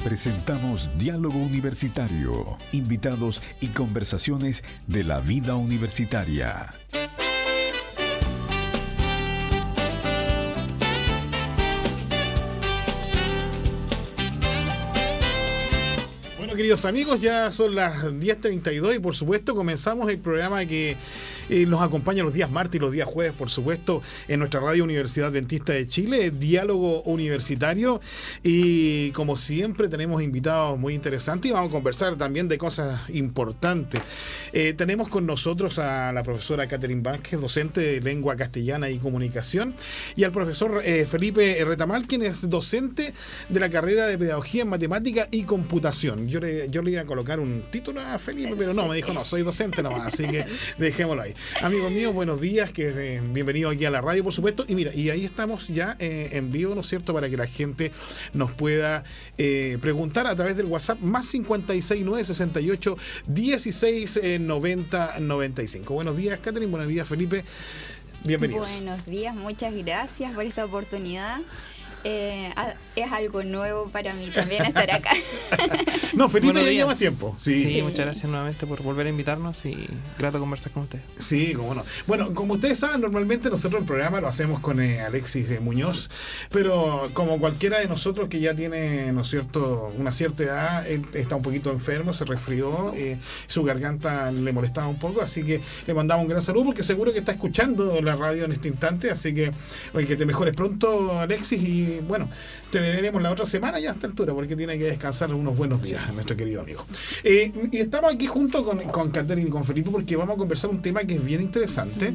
Presentamos Diálogo Universitario, invitados y conversaciones de la vida universitaria. Bueno, queridos amigos, ya son las 10:32 y por supuesto comenzamos el programa que nos acompaña los días martes y los días jueves, por supuesto, en nuestra radio Universidad Dentista de Chile, Diálogo Universitario. Y como siempre tenemos invitados muy interesantes y vamos a conversar también de cosas importantes. Tenemos con nosotros a la profesora Catherine Vázquez, docente de Lengua Castellana y Comunicación, y al profesor Felipe Retamal, quien es docente de la carrera de Pedagogía en Matemática y Computación. Yo le iba a colocar un título a Felipe, pero no, me dijo, no, soy docente nomás, así que dejémoslo ahí. Amigos míos, buenos días, bienvenidos aquí a la radio, por supuesto. Y mira, y ahí estamos ya en vivo, ¿no es cierto?, para que la gente nos pueda preguntar a través del WhatsApp más 569 68 16 90 95. Buenos días, Catherine, buenos días, Felipe. Bienvenidos. Buenos días, muchas gracias por esta oportunidad. Es algo nuevo para mí también estar acá. No, Felipe ya lleva más tiempo. Sí, muchas gracias nuevamente por volver a invitarnos y grato conversar con ustedes. Sí, cómo no. Bueno, como ustedes saben, normalmente nosotros el programa lo hacemos con Alexis Muñoz, pero como cualquiera de nosotros que ya tiene, ¿no es cierto?, una cierta edad, él está un poquito enfermo, se resfrió, su garganta le molestaba un poco, así que le mandamos un gran saludo porque seguro que está escuchando la radio en este instante, así que que te mejores pronto, Alexis, y bueno, te veremos la otra semana ya a esta altura porque tiene que descansar unos buenos días, nuestro querido amigo. Y estamos aquí junto con Catherine y con Felipe porque vamos a conversar un tema que es bien interesante,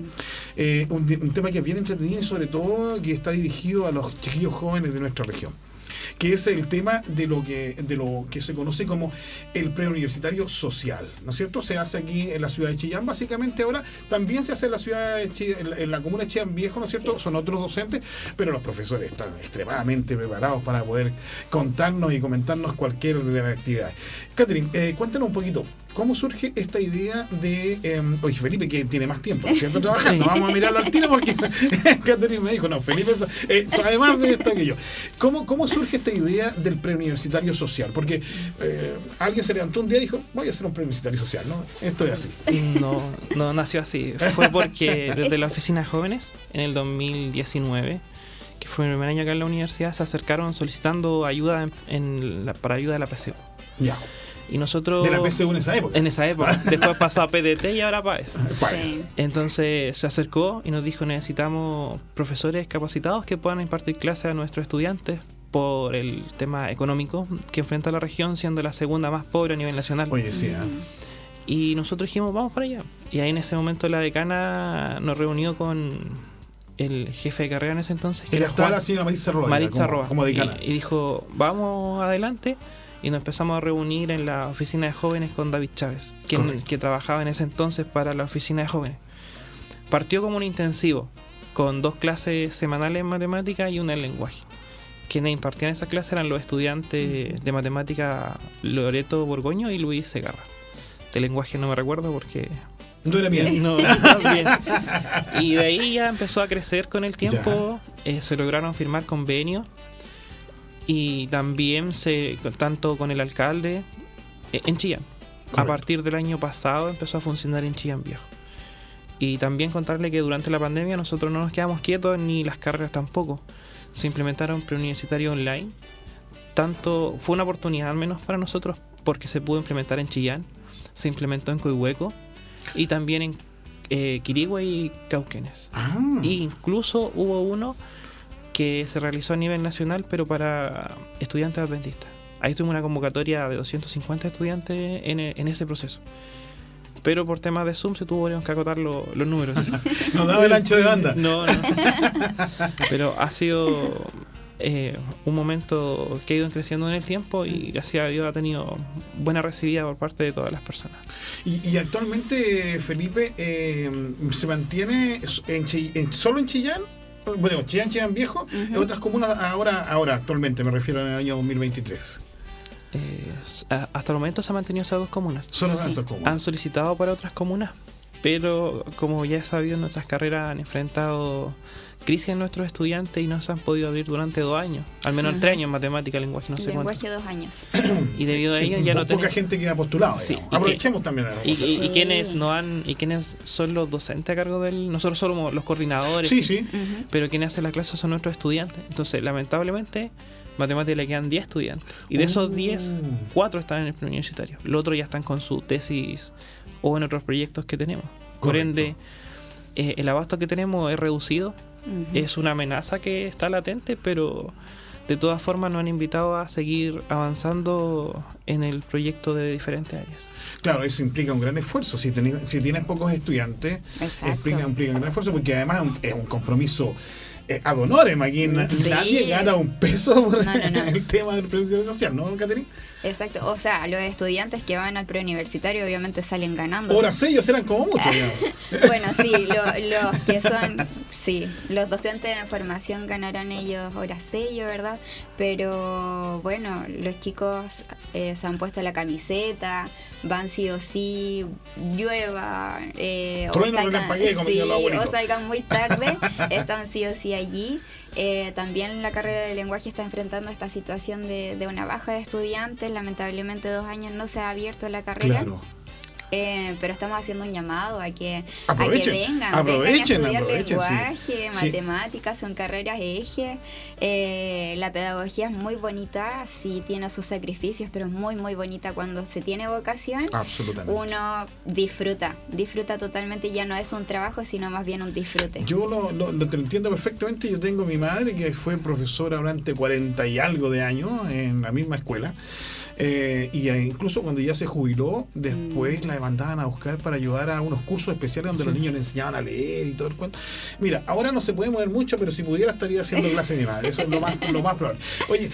un tema que es bien entretenido y sobre todo que está dirigido a los chiquillos jóvenes de nuestra región, que es el tema de lo que se conoce como el preuniversitario social, ¿no es cierto? Se hace aquí en la ciudad de Chillán, básicamente ahora también se hace en la ciudad de Chillán, en la comuna de Chillán Viejo, ¿no es cierto? Sí. Son otros docentes, pero los profesores están extremadamente preparados para poder contarnos y comentarnos cualquier de las actividades. Catherine, cuéntanos un poquito. ¿Cómo surge esta idea de... oye, Felipe, que tiene más tiempo, ¿cierto? Trabajando. Sí. Vamos a mirarlo al tiro porque Catherine me dijo, no, Felipe sabe más de esto que yo. ¿Cómo surge esta idea del preuniversitario social? Porque alguien se levantó un día y dijo, voy a hacer un preuniversitario social, ¿no? Esto es así. No nació así. Fue porque desde la oficina de jóvenes, en el 2019, que fue mi primer año acá en la universidad, se acercaron solicitando ayuda para ayuda de la PSU. Ya. Y nosotros... De la PSU en esa época. En esa época. Después pasó a PDT y ahora PAES. Sí. Entonces se acercó y nos dijo, necesitamos profesores capacitados que puedan impartir clases a nuestros estudiantes por el tema económico que enfrenta la región, siendo la segunda más pobre a nivel nacional. Oye, sí, Y nosotros dijimos, vamos para allá. Y ahí en ese momento la decana nos reunió con el jefe de carrera en ese entonces. Ella estaba la señora Maritza Roa. Como decana. Y dijo, vamos adelante. Y nos empezamos a reunir en la oficina de jóvenes con David Chávez, que trabajaba en ese entonces para la oficina de jóvenes. Partió como un intensivo, con 2 clases semanales en matemática y una en lenguaje. Quienes impartían esa clase eran los estudiantes de matemática Loreto Borgoño y Luis Segarra. De lenguaje no me recuerdo porque... No era bien. No bien. Y de ahí ya empezó a crecer con el tiempo, se lograron firmar convenios. Y también tanto con el alcalde en Chillán. Correcto. A partir del año pasado empezó a funcionar en Chillán Viejo. Y también contarle que durante la pandemia nosotros no nos quedamos quietos, ni las carreras tampoco. Se implementaron preuniversitarios online. Fue una oportunidad al menos para nosotros porque se pudo implementar en Chillán, se implementó en Coihueco y también en Quirihue y Cauquenes. E incluso hubo uno que se realizó a nivel nacional, pero para estudiantes adventistas. Ahí tuvimos una convocatoria de 250 estudiantes en ese proceso. Pero por temas de Zoom se tuvieron que acotar los números. No daba el ancho de banda. No. Pero ha sido un momento que ha ido creciendo en el tiempo y gracias a Dios ha tenido buena recibida por parte de todas las personas. Y actualmente, Felipe, ¿se mantiene solo en Chillán? Bueno, Chillán Viejo, en otras comunas ahora actualmente, me refiero en el año 2023. Hasta el momento se han mantenido esas 2 comunas. Solo esas 2 comunas. ¿Han solicitado para otras comunas? pero como ya es sabido, nuestras carreras han enfrentado crisis en nuestros estudiantes y no se han podido abrir durante 2 años, al menos 3 años en matemática, lenguaje, no sé cuánto. Lenguaje 2 años. Y debido a ello ya no tenemos... Poca gente queda postulado, Sí, aprovechemos también. Y quienes no han, y quienes son los docentes a cargo del... Nosotros somos los coordinadores, Sí. pero quienes hacen la clase son nuestros estudiantes. Entonces, lamentablemente, matemática le quedan 10 estudiantes. Y de esos 10, 4 están en el preuniversitario. Los otros ya están con su tesis o en otros proyectos que tenemos. Por ende, el abasto que tenemos es reducido. Es una amenaza que está latente, pero de todas formas nos han invitado a seguir avanzando en el proyecto de diferentes áreas. Claro, eso implica un gran esfuerzo. Si tienes pocos estudiantes, implica un gran esfuerzo, porque además es un compromiso ad honorem. Aquí nadie gana un peso por el tema del prevención social, ¿no, Caterina? Exacto, o sea, los estudiantes que van al preuniversitario obviamente salen ganando. Horas ellos eran como muchos. Bueno, sí, los que son, sí, los docentes de formación ganarán ellos horas sello, ¿verdad? Pero bueno, los chicos se han puesto la camiseta, van sí o sí, llueva, o salgan muy tarde, están sí o sí allí. También la carrera de lenguaje está enfrentando esta situación de una baja de estudiantes. Lamentablemente 2 años no se ha abierto la carrera. Claro. Pero estamos haciendo un llamado a que vengan a aprovechen, estudiar lenguaje, sí. matemáticas, son carreras eje. La pedagogía es muy bonita, sí tiene sus sacrificios, pero es muy muy bonita cuando se tiene vocación. Absolutamente. Uno disfruta totalmente, ya no es un trabajo, sino más bien un disfrute. Yo lo entiendo perfectamente. Yo tengo mi madre que fue profesora durante 40 y algo de años en la misma escuela. Y incluso cuando ya se jubiló, después la mandaban a buscar para ayudar a unos cursos especiales donde los niños le enseñaban a leer y todo el cuento. Mira, ahora no se puede mover mucho, pero si pudiera estaría haciendo clase de mi madre. Eso es lo más probable. Oye,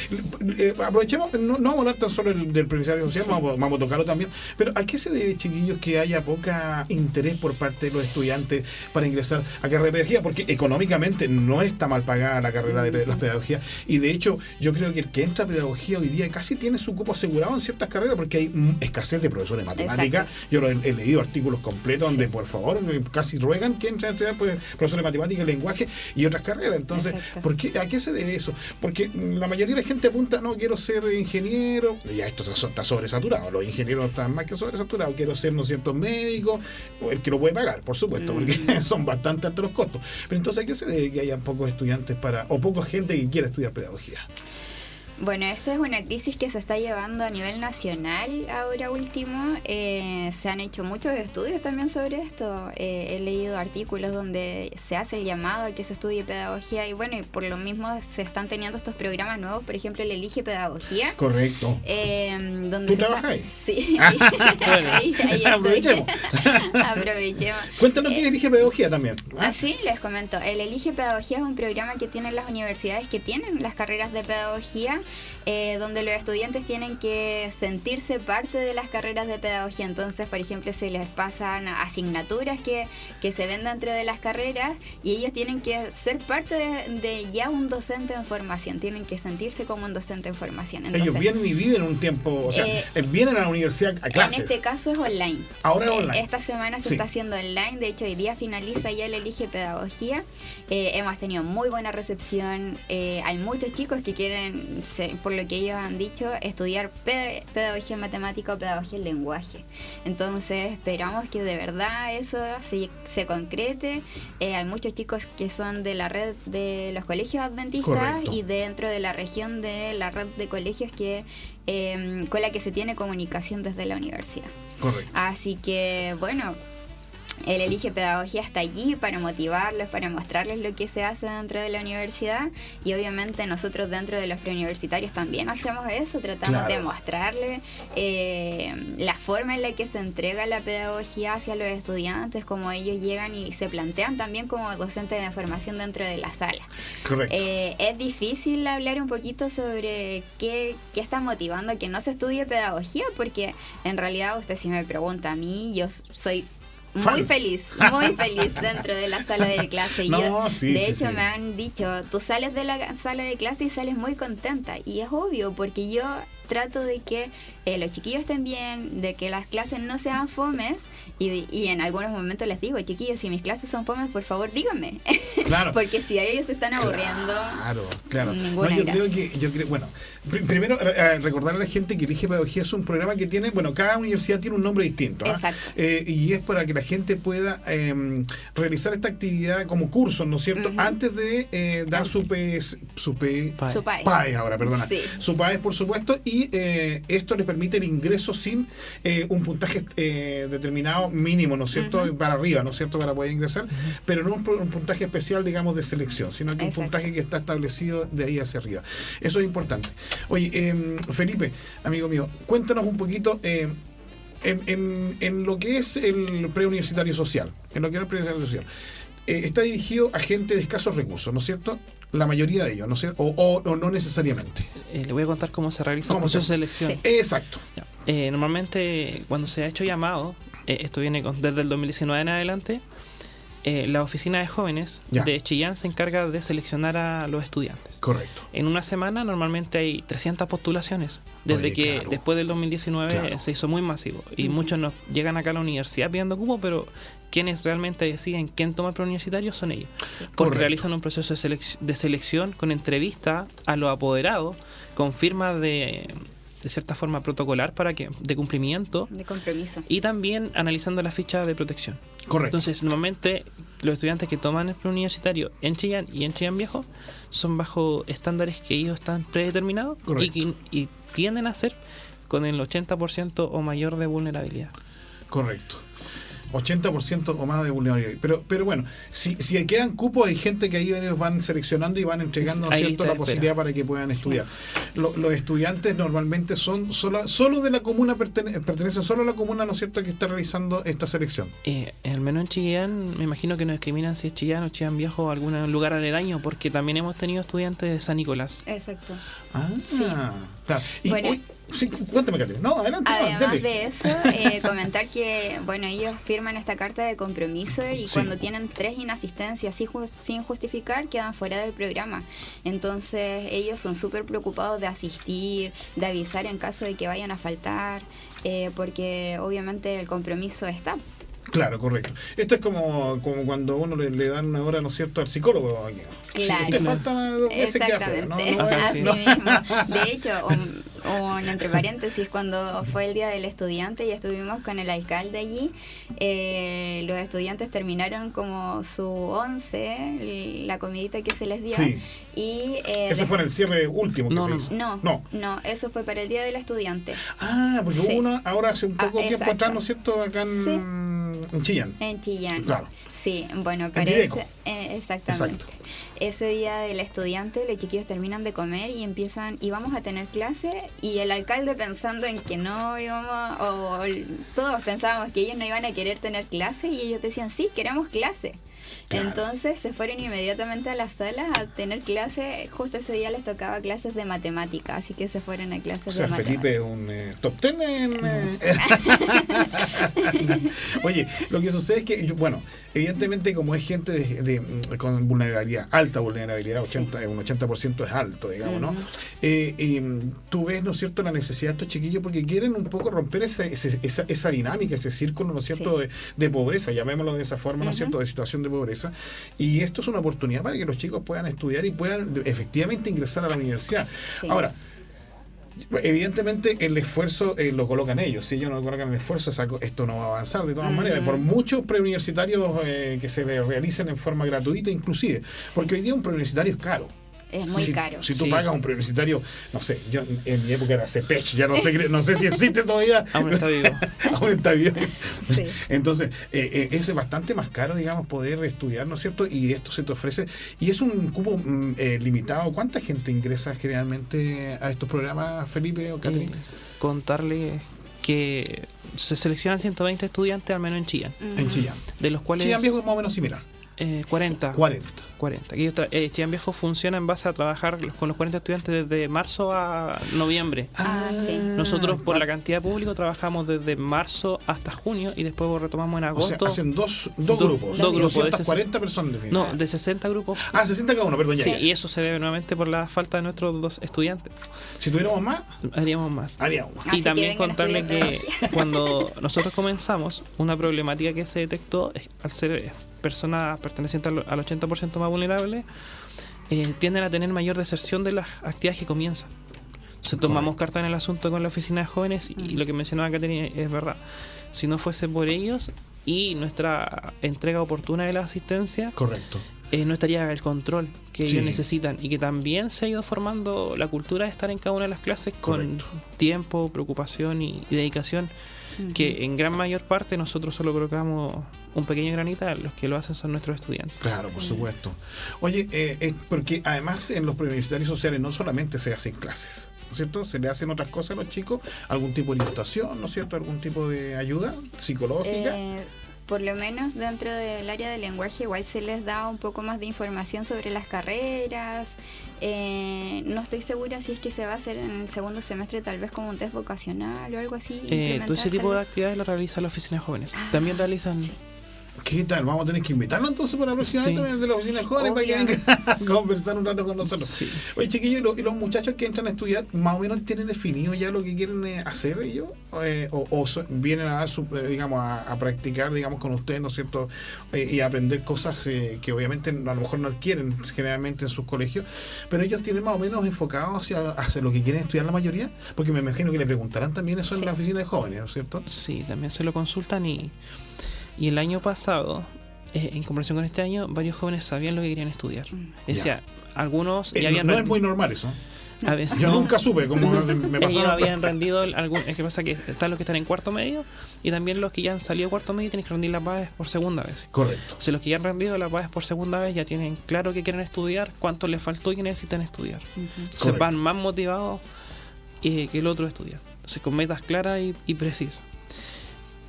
aprovechemos, no vamos a hablar tan solo del preuniversitario social, vamos a tocarlo también, pero ¿a qué se debe, chiquillos, que haya poca interés por parte de los estudiantes para ingresar a carrera de pedagogía? Porque económicamente no está mal pagada la carrera de las pedagogías, y de hecho yo creo que el que entra a pedagogía hoy día casi tiene su cupo asegurado en ciertas carreras, porque hay escasez de profesores de matemáticas. Exacto. Yo he leído artículos completos donde por favor casi ruegan que entren a estudiar profesores de matemáticas, lenguaje y otras carreras. Entonces, ¿a qué se debe eso? Porque la mayoría de la gente apunta, no, quiero ser ingeniero, ya esto está sobresaturado, los ingenieros están más que sobresaturados, quiero ser, ¿no es cierto?, médico, o el que lo puede pagar, por supuesto, porque son bastante altos los costos. Pero entonces, ¿a qué se debe que haya pocos estudiantes o poca gente que quiera estudiar pedagogía? Bueno, esto es una crisis que se está llevando a nivel nacional ahora último. Se han hecho muchos estudios también sobre esto. He leído artículos donde se hace el llamado a que se estudie pedagogía y bueno, y por lo mismo se están teniendo estos programas nuevos, por ejemplo, el Elige Pedagogía. Correcto. Donde ¿Tú trabajas ahí? Sí. Bueno, ahí aprovechemos. Aprovechemos. Cuéntanos qué Elige Pedagogía también. Sí, les comento. El Elige Pedagogía es un programa que tienen las universidades que tienen las carreras de pedagogía, donde los estudiantes tienen que sentirse parte de las carreras de pedagogía. Entonces, por ejemplo, se les pasan asignaturas que se ven dentro de las carreras y ellos tienen que ser parte de ya un docente en formación, tienen que sentirse como un docente en formación. Entonces, ellos vienen y viven un tiempo, o sea, vienen a la universidad a clases. En este caso es online. Ahora es online. Esta semana se está haciendo online, de hecho hoy día finaliza ya el Elige Pedagogía. Hemos tenido muy buena recepción, hay muchos chicos que quieren, por lo que ellos han dicho, estudiar pedagogía en matemática o pedagogía en lenguaje. Entonces esperamos que de verdad eso se concrete. Hay muchos chicos que son de la red de los colegios adventistas. Correcto. Y dentro de la región de la red de colegios con la que se tiene comunicación desde la universidad. Correcto. Así que bueno, el Elige Pedagogía está allí para motivarlos, para mostrarles lo que se hace dentro de la universidad, y obviamente nosotros dentro de los preuniversitarios también hacemos eso, tratamos de mostrarles la forma en la que se entrega la pedagogía hacia los estudiantes, como ellos llegan y se plantean también como docentes de formación dentro de la sala. Correcto. Es difícil hablar un poquito sobre qué está motivando a que no se estudie pedagogía, porque en realidad usted si me pregunta a mí, yo soy muy feliz dentro de la sala de clase. De hecho, me han dicho, tú sales de la sala de clase y sales muy contenta. Y es obvio, porque yo trato de que los chiquillos estén bien, de que las clases no sean fomes, y en algunos momentos les digo, chiquillos, si mis clases son fomes, por favor díganme. Claro. Porque si a ellos se están aburriendo, claro. ninguna No, yo gracia. creo que, bueno, primero recordar a la gente que Elige Pedagogía es un programa que tiene, bueno, cada universidad tiene un nombre distinto. Exacto. Y es para que la gente pueda realizar esta actividad como curso, ¿no es cierto? Antes de dar su PAES ahora, perdona. Sí. Su PAES, por supuesto, y esto les permite el ingreso sin un puntaje determinado mínimo, ¿no es cierto? Para arriba, ¿no es cierto? Para poder ingresar, pero no un puntaje especial, digamos, de selección, sino que un puntaje que está establecido de ahí hacia arriba. Eso es importante. Oye, Felipe, amigo mío, cuéntanos un poquito en lo que es el preuniversitario social. En lo que es el preuniversitario social. Está dirigido a gente de escasos recursos, ¿no es cierto? La mayoría de ellos, ¿no es cierto? O no necesariamente. Le voy a contar cómo se realiza el proceso de selección. Sí. Exacto. Normalmente, cuando se ha hecho llamado, esto viene desde el 2019 en adelante, la oficina de jóvenes de Chillán se encarga de seleccionar a los estudiantes. Correcto. En una semana normalmente hay 300 postulaciones, desde después del 2019 se hizo muy masivo, y muchos nos llegan acá a la universidad pidiendo cupo, pero quienes realmente deciden quién toma el preuniversitario son ellos, porque realizan un proceso de selección con entrevista a los apoderados, con firma de cierta forma protocolar de cumplimiento, De compromiso. y también analizando la ficha de protección. Correcto. Entonces, normalmente los estudiantes que toman el preuniversitario en Chillán y en Chillán Viejo son bajo estándares que ellos están predeterminados y tienden a ser con el 80% o mayor de vulnerabilidad. Correcto. 80% o más de vulnerabilidad. Pero bueno, si quedan cupos, hay gente que ahí ellos van seleccionando y van entregando, ¿no es cierto?, la posibilidad para que puedan estudiar. Los estudiantes normalmente son solo de la comuna, pertenecen solo a la comuna, ¿no es cierto?, que está realizando esta selección. Al menos en Chillán, me imagino que no discriminan si es Chillán o Chillán Viejo o algún lugar aledaño, porque también hemos tenido estudiantes de San Nicolás. Exacto. Sí. Claro. Y bueno, sí, cuéntame, Catherine. No, adelante. Además de eso, comentar que, bueno, ellos firman esta carta de compromiso y cuando tienen 3 inasistencias sin justificar, quedan fuera del programa. Entonces, ellos son súper preocupados de asistir, de avisar en caso de que vayan a faltar, porque obviamente el compromiso está. Claro, correcto. Esto es como cuando uno le dan una hora, ¿no es cierto?, al psicólogo. Claro. Si te falta 2 meses, queda fuera, ¿no? Así mismo. De hecho, entre paréntesis, cuando fue el Día del Estudiante y estuvimos con el alcalde allí, los estudiantes terminaron como su 11, la comidita que se les dio. Sí. Y, ese fue en el cierre último que se hizo. No, eso fue para el Día del Estudiante. Porque hubo una ahora hace un poco tiempo atrás, ¿no es cierto?, acá en Chillán. En Chillán. Claro. Sí, bueno, parece exactamente. Ese Día del Estudiante, los chiquillos terminan de comer y vamos a tener clase, y el alcalde, pensando en que no íbamos, o todos pensábamos que ellos no iban a querer tener clase, y ellos decían, sí, queremos clase. Claro. Entonces se fueron inmediatamente a la sala a tener clase. Justo ese día les tocaba clases de matemática, así que se fueron a clases de matemática. Felipe es un top 10 Oye, lo que sucede es que, bueno, evidentemente, como es gente con vulnerabilidad, alta vulnerabilidad, un 80% es alto, digamos, ¿no? Tú ves, ¿no es cierto?, la necesidad de estos chiquillos, porque quieren un poco romper esa dinámica, ese círculo, ¿no es cierto?, de pobreza, llamémoslo de esa forma, ¿no es cierto?, de situación de pobreza. Y esto es una oportunidad para que los chicos puedan estudiar y puedan efectivamente ingresar a la universidad. Sí. Ahora, evidentemente el esfuerzo lo colocan ellos. Si ellos no colocan el esfuerzo, esto no va a avanzar de todas maneras, por muchos preuniversitarios que se realicen en forma gratuita inclusive, porque hoy día un preuniversitario es caro. Es muy caro. Si tú pagas un preuniversitario, no sé, yo en mi época era CEPECH, ya no sé si existe todavía. Aún está vivo. Aún está vivo. Sí. Entonces, es bastante más caro, digamos, poder estudiar, ¿no es cierto? Y esto se te ofrece, y es un cupo limitado. ¿Cuánta gente ingresa generalmente a estos programas, Felipe o Catherine? Contarle que se seleccionan 120 estudiantes, al menos en Chillán. En Chillán. De los cuales... Chillán Viejo es más o menos similar. 40. 40. 40. Chillán Viejo funciona en base a trabajar con los 40 estudiantes desde marzo a noviembre. Sí. Nosotros, por la cantidad de público, trabajamos desde marzo hasta junio y después retomamos en agosto. O sea, hacen dos grupos. Dos grupos. 240 personas definidas. No, de 60 grupos. 60 cada uno, perdón. Sí, ya. y eso se debe nuevamente por la falta de nuestros 2 estudiantes. Si tuviéramos más, haríamos más. Así Y también que vengan a contarle estudiar que pedagogía. cuando nosotros comenzamos, una problemática que se detectó es al ser personas pertenecientes al 80% más vulnerables, tienden a tener mayor deserción de las actividades que comienzan. Entonces tomamos carta en el asunto con la oficina de jóvenes y lo que mencionaba Caterina es verdad. Si no fuese por ellos y nuestra entrega oportuna de la asistencia, correcto. No estaría el control que Sí. ellos necesitan, y que también se ha ido formando la cultura de estar en cada una de las clases con tiempo, preocupación y dedicación, que en gran mayor parte nosotros solo colocamos un pequeño granito, los que lo hacen son nuestros estudiantes. Claro, por supuesto. Oye, porque además en los preuniversitarios sociales no solamente se hacen clases, ¿no es cierto? Se le hacen otras cosas a los chicos, algún tipo de orientación, ¿no es cierto? Algún tipo de ayuda psicológica. Por lo menos dentro del área del lenguaje igual se les da un poco más de información sobre las carreras. No estoy segura si es que se va a hacer en el segundo semestre, tal vez como un test vocacional o algo así. Todo ese tipo de tal vez. actividades lo realiza la oficina de jóvenes. También realizan... Sí. ¿Qué tal? Vamos a tener que invitarlo entonces para la próxima Sí. vez también de la oficina de jóvenes para que Obvio. venga a conversar un rato con nosotros. Sí. Oye, chiquillos, ¿y los muchachos que entran a estudiar más o menos tienen definido ya lo que quieren hacer ellos? ¿Vienen a dar digamos, a practicar, digamos, con ustedes, ¿no es cierto? Y a aprender cosas que obviamente a lo mejor no adquieren generalmente en sus colegios, pero ellos tienen más o menos enfocados hacia lo que quieren estudiar la mayoría, porque me imagino que le preguntarán también eso en la oficina de jóvenes, ¿no es cierto? Sí, también se lo consultan y el año pasado, en comparación con este año, varios jóvenes sabían lo que querían estudiar. Decía, algunos ya habían... No es muy normal eso. A veces Yo no. nunca supe cómo me pasó. Ellos habían rendido es que pasa que están los que están en cuarto medio y también los que ya han salido de cuarto medio tienen que rendir las bases por segunda vez. Correcto. O sea, los que ya han rendido las bases por segunda vez ya tienen claro que quieren estudiar, cuánto les faltó y que necesitan estudiar. Se van más motivados que el otro estudiar. Entonces, con metas claras y precisas.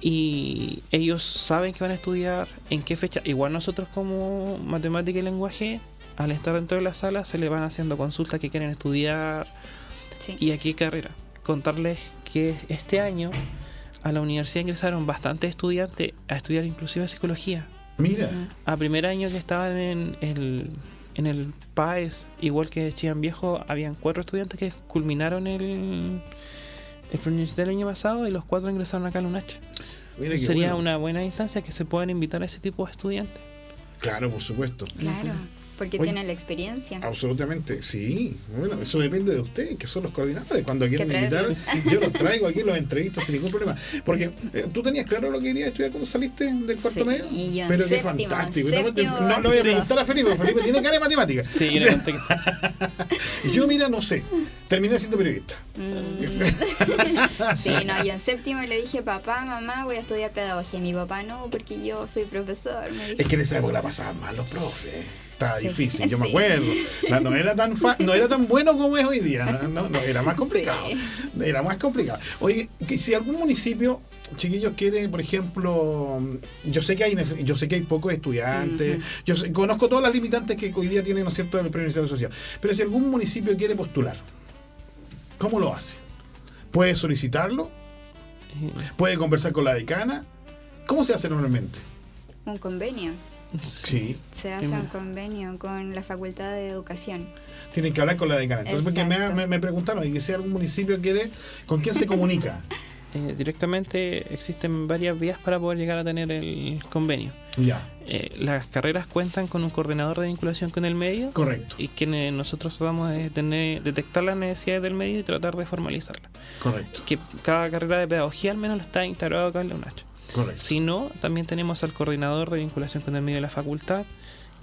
Y ellos saben que van a estudiar, en qué fecha. Igual nosotros como matemática y lenguaje, al estar dentro de la sala, se les van haciendo consultas que quieren estudiar y a qué carrera. Contarles que este año a la universidad ingresaron bastantes estudiantes a estudiar inclusive psicología. Mira. A primer año que estaban en el PAES, igual que Chillán Viejo, habían 4 estudiantes que culminaron el preuniversitario del año pasado y los 4 ingresaron acá a la UNACH. Mira, Sería bueno. una buena instancia que se puedan invitar a ese tipo de estudiantes. Claro, por supuesto. Claro, porque Oye, tienen la experiencia. Absolutamente, sí. Bueno, eso depende de ustedes, que son los coordinadores. Cuando quieren ¿Qué invitar, traes? yo los traigo aquí, los entrevisto sin ningún problema. Porque tú tenías claro lo que querías estudiar cuando saliste del cuarto Sí, medio. y yo en Pero qué séptimo, fantástico. séptimo No le voy a básico. preguntar a Felipe, porque Felipe tiene cara de matemáticas. Sí, yo le conté que Yo, mira, no sé. Terminé siendo periodista. Sí, no, yo en séptimo le dije, papá, mamá, voy a estudiar pedagogía. Mi papá no, porque yo soy profesor. Me dijo. Es que en esa época la pasaban mal los profes. Estaba Sí, difícil, yo me sí. acuerdo. No era tan bueno como es hoy día. No, era más complicado. Sí. Era más complicado. Oye, que si algún municipio, chiquillos, quiere, por ejemplo, yo sé que hay pocos estudiantes, conozco todas las limitantes que hoy día tiene, ¿no es cierto?, el preuniversitario social. Pero si algún municipio quiere postular, ¿cómo lo hace? ¿Puede solicitarlo? ¿Puede conversar con la decana? ¿Cómo se hace normalmente? Un convenio. Sí. Se hace un convenio con la Facultad de Educación. Tienen que hablar con la decana. Entonces, porque Exacto. me preguntaron, y que si algún municipio quiere, ¿con quién se comunica? Directamente existen varias vías para poder llegar a tener el convenio. Ya, Las carreras cuentan con un coordinador de vinculación con el medio. correcto, Y que nosotros tratamos de detectar las necesidades del medio y tratar de formalizarlas. correcto, Que cada carrera de pedagogía al menos está integrado acá en la UNACH. correcto. Si no, también tenemos al coordinador de vinculación con el medio de la facultad,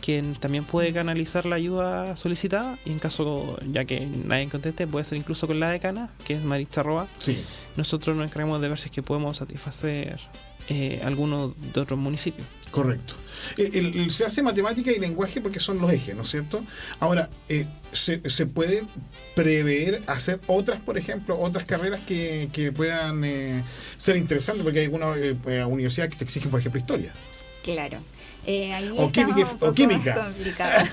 quien también puede canalizar la ayuda solicitada, y en caso, ya que nadie conteste, puede ser incluso con la decana, que es Maritza Roa. Sí, Nosotros nos encargamos de ver si es que podemos satisfacer algunos de otros municipios. correcto. Se hace matemática y lenguaje porque son los ejes, ¿no es cierto? Ahora, ¿se puede prever hacer otras, por ejemplo, otras carreras que puedan ser interesantes? Porque hay algunas universidades que te exigen, por ejemplo, historia. Claro. Ahí O química, estamos un poco o química. más complicados.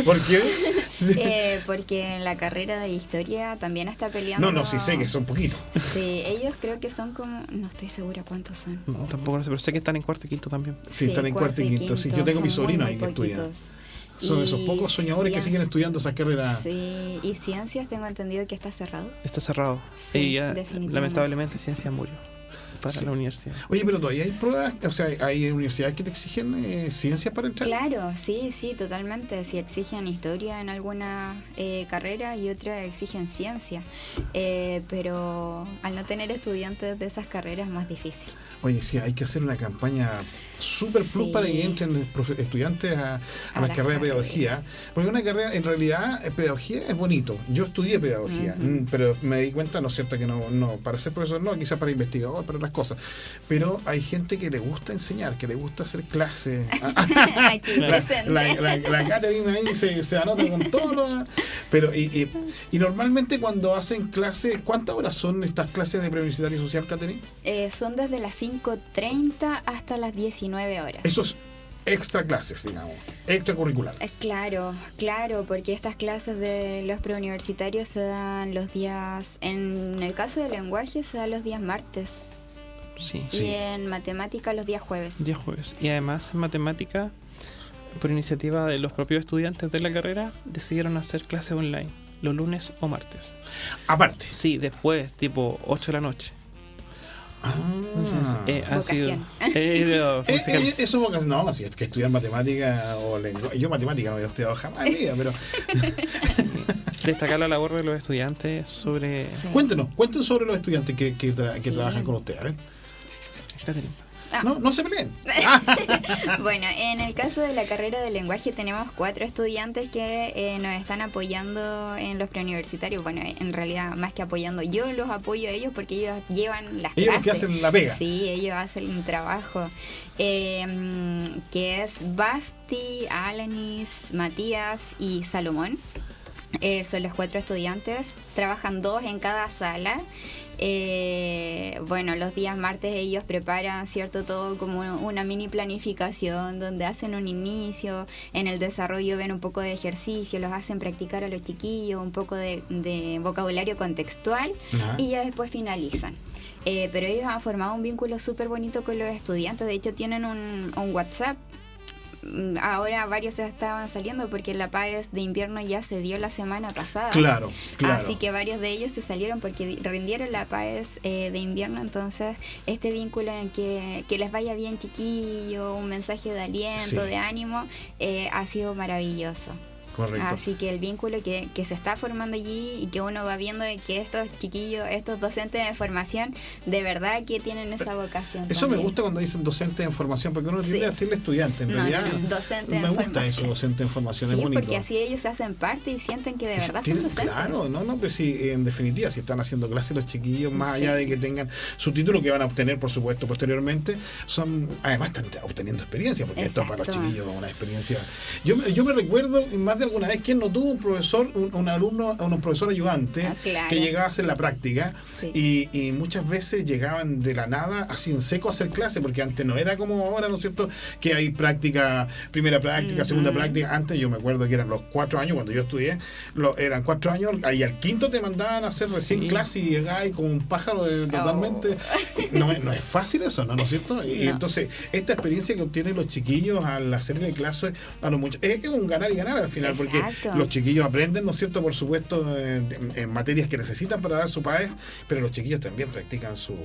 ¿Por qué? Porque en la carrera de historia también está peleando. No, sí sé que son poquitos. Sí, ellos creo que son como, no estoy segura cuántos son. No, tampoco lo sé, pero sé que están en cuarto y quinto también. Sí, están en cuarto y quinto. Sí, yo tengo mi son sobrino muy ahí que estudia. poquitos. Son esos Y pocos soñadores que siguen estudiando esa carrera. Sí, y ciencias tengo entendido que está cerrado. Está cerrado. Sí, Y ya, definitivamente. lamentablemente, ciencia murió para Sí. la universidad. Oye, pero todavía hay pruebas, o sea, hay universidades que te exigen ciencias para entrar. Claro, sí, totalmente. Si exigen historia en alguna carrera y otra exigen ciencia. Pero al no tener estudiantes de esas carreras es más difícil. Oye, sí, hay que hacer una campaña super plus Sí. para que entren estudiantes a las las carreras de carreras. pedagogía. Porque una carrera, en realidad, pedagogía es bonito. Yo estudié pedagogía, Ujú. pero me di cuenta, ¿no es cierto?, que no, para ser profesor no, quizás para investigador, para otras cosas. Pero hay gente que le gusta enseñar, que le gusta hacer clases. Aquí Claro. presente. La Catherine ahí se anota con todo lo... Pero, y normalmente cuando hacen clases, ¿cuántas horas son estas clases de preuniversitario social, Catherine? Son desde las 5:30 hasta las 19 horas. Eso es extra clases, digamos, extracurricular. Claro, porque estas clases de los preuniversitarios se dan los días, en el caso de lenguaje se dan los días martes Sí. Sí. y en matemática los días jueves. Día jueves. Y además en matemática, por iniciativa de los propios estudiantes de la carrera, decidieron hacer clases online los lunes o martes. Aparte. Sí, después, tipo 8 de la noche. Entonces, ha Vocación. sido... musical. Eso es vocación. No, si es que estudiar matemática o lenguaje. Yo matemática no había estudiado jamás en mi vida, pero Destacar la labor de los estudiantes sobre... Sí. cuéntenos sobre los estudiantes que Sí. trabajan con usted. A ver. Catherine. Ah. No se peleen. Bueno, en el caso de la carrera de lenguaje tenemos 4 estudiantes que nos están apoyando en los preuniversitarios. Bueno, en realidad más que apoyando, yo los apoyo a ellos porque ellos llevan las Ellos clases. los que hacen la pega. Sí, ellos hacen un trabajo que es Basti, Alanis, Matías y Salomón. Son los 4 estudiantes, trabajan 2 en cada sala. Bueno, los días martes ellos preparan, ¿cierto? Todo como una mini planificación donde hacen un inicio, en el desarrollo ven un poco de ejercicio, los hacen practicar a los chiquillos, un poco de vocabulario contextual Ajá. y ya después finalizan. Pero ellos han formado un vínculo súper bonito con los estudiantes, de hecho tienen un WhatsApp. Ahora varios se estaban saliendo porque la PAES de invierno ya se dio la semana pasada. Claro. Así que varios de ellos se salieron porque rindieron la PAES de invierno. Entonces este vínculo en que les vaya bien, chiquillo, un mensaje de aliento, Sí. de ánimo, ha sido maravilloso. Correcto. Así que el vínculo que se está formando allí y que uno va viendo de que estos chiquillos, estos docentes de formación, de verdad que tienen esa vocación. Eso me también. gusta cuando dicen docente en formación, porque uno Sí. tiende a decirle estudiante. En No, realidad, sí, docente me en gusta formación. eso, docente en formación, Sí, es bonito. porque así ellos se hacen parte y sienten que de verdad son Tienen- docentes. Claro, pero sí, en definitiva, si están haciendo clases los chiquillos, más Sí. allá de que tengan su título que van a obtener, por supuesto, posteriormente, además están obteniendo experiencia, porque esto para los Exacto. chiquillos es una experiencia. Yo me recuerdo más de alguna vez, ¿quién no tuvo un profesor, un alumno, un profesor ayudante Claro. que llegaba a hacer la práctica Sí. y muchas veces llegaban de la nada, así en seco, a hacer clase, porque antes no era como ahora, ¿no es cierto?, que hay práctica, primera práctica, segunda Ujú. práctica. Antes yo me acuerdo que eran los 4 años, cuando yo estudié, eran 4 años, ahí al quinto te mandaban a hacer recién Sí. clase y llegabas como un pájaro totalmente. No es fácil eso, ¿no es cierto? Y No. entonces, esta experiencia que obtienen los chiquillos al hacerle clase a los muchachos, es un ganar y ganar al final, porque Exacto. los chiquillos aprenden, ¿no es cierto?, por supuesto, en materias que necesitan para dar su PAES, pero los chiquillos también practican su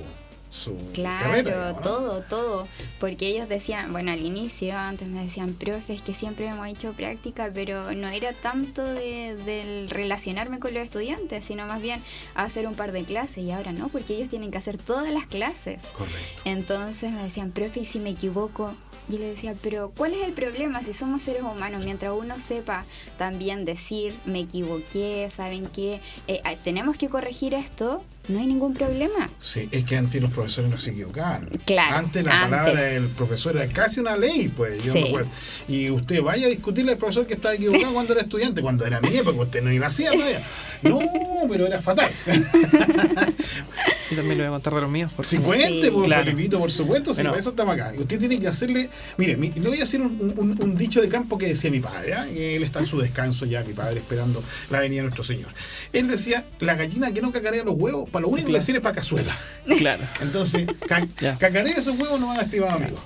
Claro, carrera, digamos, ¿no? todo, porque ellos decían, bueno, al inicio, antes me decían, profe, es que siempre hemos hecho práctica, pero no era tanto del relacionarme con los estudiantes, sino más bien hacer un par de clases, y ahora no, porque ellos tienen que hacer todas las clases. Correcto. Entonces me decían, profe, ¿y si me equivoco? Yo le decía, pero ¿cuál es el problema si somos seres humanos? Mientras uno sepa también decir, me equivoqué, ¿saben qué? Tenemos que corregir esto, no hay ningún problema. Sí, es que antes los profesores no se equivocaban. Claro, Antes la palabra del profesor era casi una ley, pues, yo Sí. me acuerdo. Y usted vaya a discutirle al profesor que estaba equivocado cuando era estudiante, cuando era mi época, usted no ni nacía todavía. No, pero era fatal. Y también le voy a contar de los míos. Si cuente, pues, claro. Felipito, por supuesto, si para eso estamos acá. Usted tiene que hacerle... Mire, le voy a hacer un dicho de campo que decía mi padre, ¿eh? Él está en su descanso ya, mi padre, esperando la venida de nuestro Señor. Él decía, la gallina que no cacarea los huevos, para lo único que sirve es para cazuela. Claro. Entonces, cacarea esos huevos no van a estimado amigo.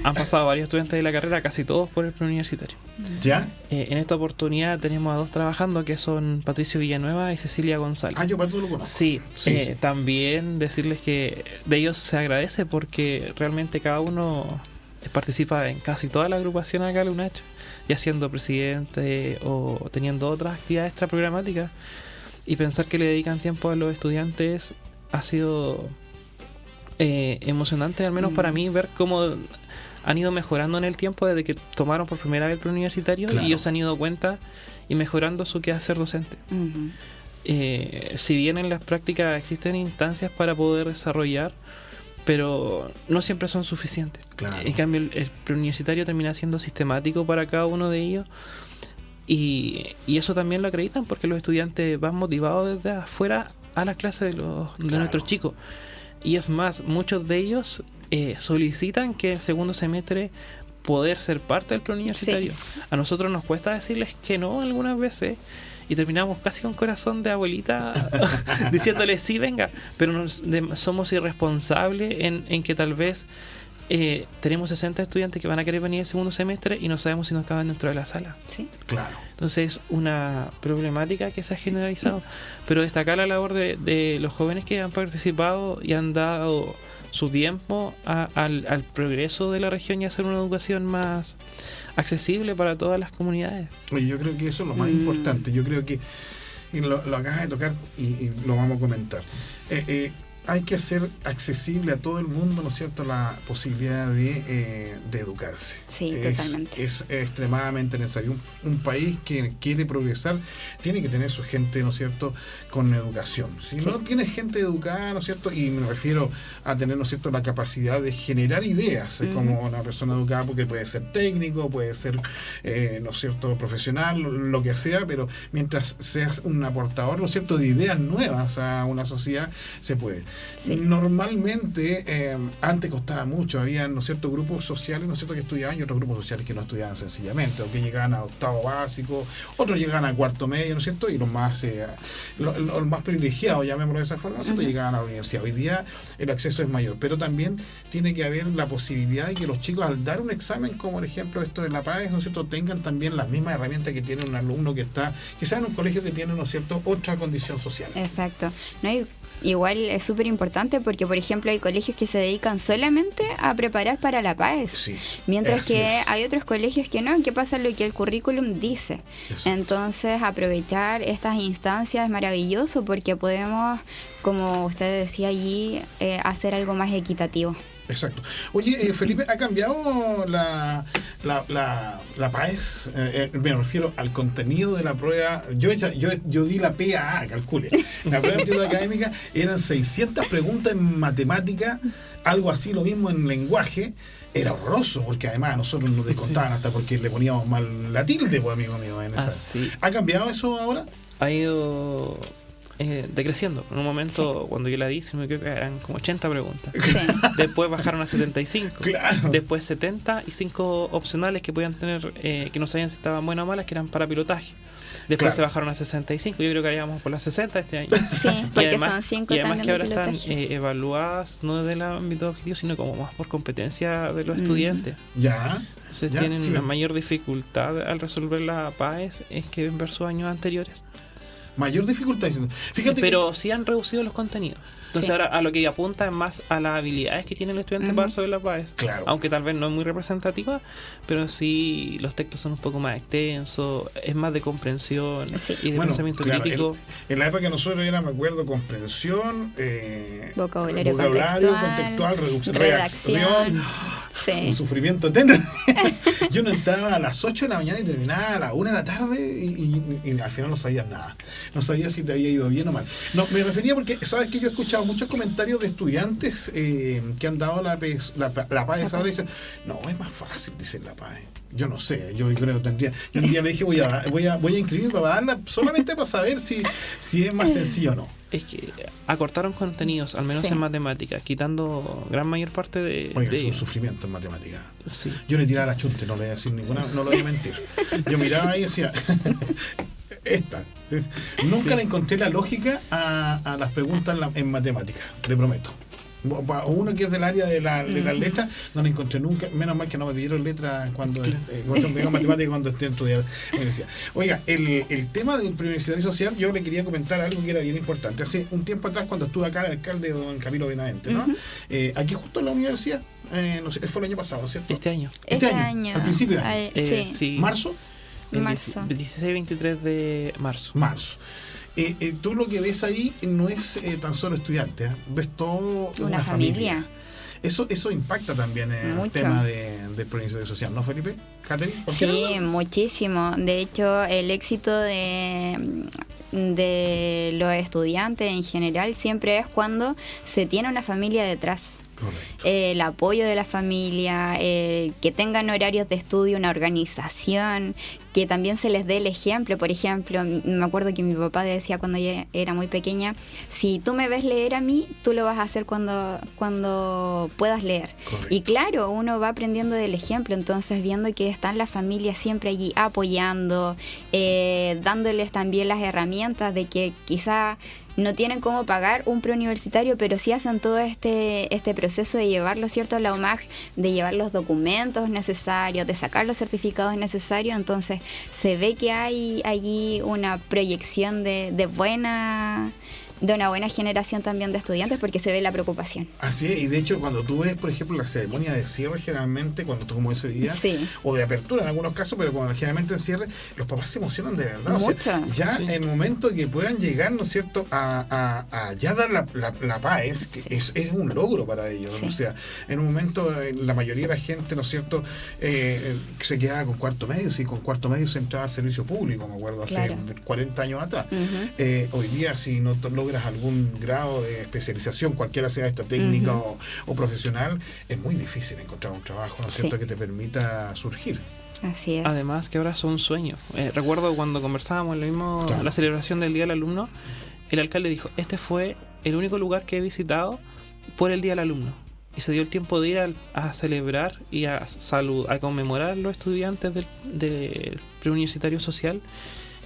Han pasado varios estudiantes de la carrera, casi todos por el preuniversitario. ¿Ya? En esta oportunidad tenemos a 2 trabajando, que son Patricio Villanueva y Cecilia González. Yo para todo lo conozco. Sí, sí. También decirles que de ellos se agradece porque realmente cada uno participa en casi toda la agrupación acá en UNACH, ya siendo presidente o teniendo otras actividades extraprogramáticas, y pensar que le dedican tiempo a los estudiantes ha sido emocionante, al menos para mí, ver cómo han ido mejorando en el tiempo desde que tomaron por primera vez el preuniversitario. Claro. Y ellos se han ido cuenta y mejorando su quehacer docente. Uh-huh. Si bien en las prácticas existen instancias para poder desarrollar, pero no siempre son suficientes. Claro. En cambio, el preuniversitario termina siendo sistemático para cada uno de ellos, y eso también lo acreditan porque los estudiantes van motivados desde afuera a las clases de nuestros chicos. Y es más, muchos de ellos solicitan que el segundo semestre poder ser parte del preuniversitario. Sí. A nosotros nos cuesta decirles que no algunas veces, y terminamos casi con corazón de abuelita diciéndoles sí, venga, pero somos irresponsables en que tal vez tenemos 60 estudiantes que van a querer venir el segundo semestre y no sabemos si nos caben dentro de la sala. Sí, claro. Entonces es una problemática que se ha generalizado, pero destacar la labor de los jóvenes que han participado y han dado su tiempo al progreso de la región y hacer una educación más accesible para todas las comunidades. Oye, yo creo que eso es lo más importante. Yo creo que lo acabas de tocar y lo vamos a comentar. Hay que hacer accesible a todo el mundo, ¿no es cierto?, la posibilidad de educarse. Sí, totalmente. Es extremadamente necesario. Un país que quiere progresar tiene que tener su gente, ¿no es cierto?, con educación. Si no tiene gente educada, ¿no es cierto?, y me refiero a tener, ¿no es cierto?, la capacidad de generar ideas, como una persona educada, porque puede ser técnico, puede ser, ¿no es cierto?, profesional, lo que sea, pero mientras seas un aportador, ¿no es cierto?, de ideas nuevas a una sociedad, se puede. Sí. Normalmente, antes costaba mucho, había, ¿no es cierto?, grupos sociales, ¿no es cierto?, que estudiaban, y otros grupos sociales que no estudiaban sencillamente, o que llegaban a octavo básico, otros llegaban a cuarto medio, ¿no es cierto?, y los más privilegiados, llamémoslo de esa forma, ¿no es cierto?, llegaban a la universidad. Hoy día el acceso es mayor, pero también tiene que haber la posibilidad de que los chicos, al dar un examen, como por ejemplo esto de la PAES, ¿no es cierto?, tengan también las mismas herramientas que tiene un alumno que está, quizás en un colegio que tiene, ¿no es cierto?, otra condición social. Exacto. No hay... Igual es súper importante porque, por ejemplo, hay colegios que se dedican solamente a preparar para la PAES, sí, mientras que hay otros colegios que no, que pasa lo que el currículum dice. Eso. Entonces, aprovechar estas instancias es maravilloso porque podemos, como usted decía allí, hacer algo más equitativo. Exacto. Oye, Felipe, ¿ha cambiado la PAES? Me refiero al contenido de la prueba. Yo di la PAA, calcule. La prueba de aptitud académica eran 600 preguntas en matemática, algo así, lo mismo en lenguaje. Era horroroso, porque además a nosotros nos descontaban hasta porque le poníamos mal la tilde, pues, amigo mío. En esa. Sí. ¿Ha cambiado eso ahora? Ha ido decreciendo. En un momento, cuando yo la di, se me equivoco, eran como 80 preguntas. Sí. Después bajaron a 75. Claro. Después 70 y 5 opcionales que podían tener, que no sabían si estaban buenas o malas, que eran para pilotaje. Después se bajaron a 65. Yo creo que haríamos por las 60 este año. Sí, porque además, son 5 y además también que ahora de pilotaje. están evaluadas no desde el ámbito objetivo, sino como más por competencia de los estudiantes. Ya. Entonces tienen una mayor dificultad al resolver la PAES que en versus años anteriores. Mayor dificultad. Fíjate, pero sí han reducido los contenidos. Entonces ahora a lo que apunta es más a las habilidades que tiene el estudiante para resolver la PAES. Claro. Aunque tal vez no es muy representativa, pero sí los textos son un poco más extensos, es más de comprensión y de pensamiento crítico. En la época que nosotros era, me acuerdo, comprensión, vocabulario contextual, redacción. Un sufrimiento eterno. Yo no entraba a las 8 de la mañana y terminaba a las 1 de la tarde y al final no sabías nada. No sabías si te había ido bien o mal. No, me refería porque, sabes que yo he escuchado muchos comentarios de estudiantes que han dado la PAES ahora y dicen, no, es más fácil, dicen la PAES. Yo no sé, yo creo que tendría. Yo un día le dije, voy a inscribirme para darla solamente para saber si es más sencillo o no. Es que acortaron contenidos, al menos Sí. en matemáticas, quitando gran mayor parte de... Oiga, es un ellos. sufrimiento en matemáticas. Sí. Yo le tiraba la chunte, no le voy a decir ninguna, no lo voy a mentir. Yo miraba ahí y decía, esta. Nunca le encontré la lógica a las preguntas en matemáticas, le prometo. Uno que es del área de las letras, no le encontré nunca, menos mal que no me pidieron letras cuando me matemáticas cuando esté estudiando en la universidad. Oiga, el tema del preuniversitario social, yo le quería comentar algo que era bien importante. Hace un tiempo atrás, cuando estuve acá, el alcalde don Camilo Benavente, ¿no? Aquí justo en la universidad, no sé, fue el año pasado, ¿no es cierto? Este año. Este año. Al principio de año. Sí. ¿Marzo? Marzo. 16-23 de marzo. Marzo. Tú lo que ves ahí no es tan solo estudiantes, ves todo Una familia. Eso impacta también en el Mucho. tema del preuniversitario social, ¿no, Felipe? ¿Catherine? ¿Por qué Sí, no? muchísimo. De hecho, el éxito de los estudiantes en general siempre es cuando se tiene una familia detrás. Correcto. El apoyo de la familia, que tengan horarios de estudio, una organización, que también se les dé el ejemplo. Por ejemplo, me acuerdo que mi papá decía cuando yo era muy pequeña, si tú me ves leer a mí, tú lo vas a hacer cuando puedas leer. Correcto. Y claro, uno va aprendiendo del ejemplo, entonces viendo que están las familias siempre allí apoyando, dándoles también las herramientas de que quizá no tienen cómo pagar un preuniversitario, pero sí hacen todo este proceso de llevarlo, ¿cierto?, a la UMAG, de llevar los documentos necesarios, de sacar los certificados necesarios. Entonces se ve que hay allí una proyección de una buena generación también de estudiantes, porque se ve la preocupación. Así es, y de hecho cuando tú ves, por ejemplo, la ceremonia de cierre generalmente, cuando tú como ese día, Sí. o de apertura en algunos casos, pero cuando generalmente en cierre, los papás se emocionan de verdad. O sea, Mucho. ya Sí. en el momento que puedan llegar, ¿no es cierto?, a ya dar la paz, Sí. es un logro para ellos. Sí. O sea, en un momento la mayoría de la gente, ¿no es cierto?, se quedaba con cuarto medio, sí, con cuarto medio se entraba al servicio público, me acuerdo, hace Claro. 40 años atrás. Ujú. Hoy día, si no logras algún grado de especialización, cualquiera sea esta técnica o profesional, es muy difícil encontrar un trabajo, ¿no es Sí. cierto?, que te permita surgir. Así es. Además que ahora es un sueño. Recuerdo cuando conversábamos en lo mismo, Claro. la celebración del Día del Alumno, el alcalde dijo, este fue el único lugar que he visitado por el Día del Alumno. Y se dio el tiempo de ir a celebrar y a conmemorar a los estudiantes del preuniversitario social.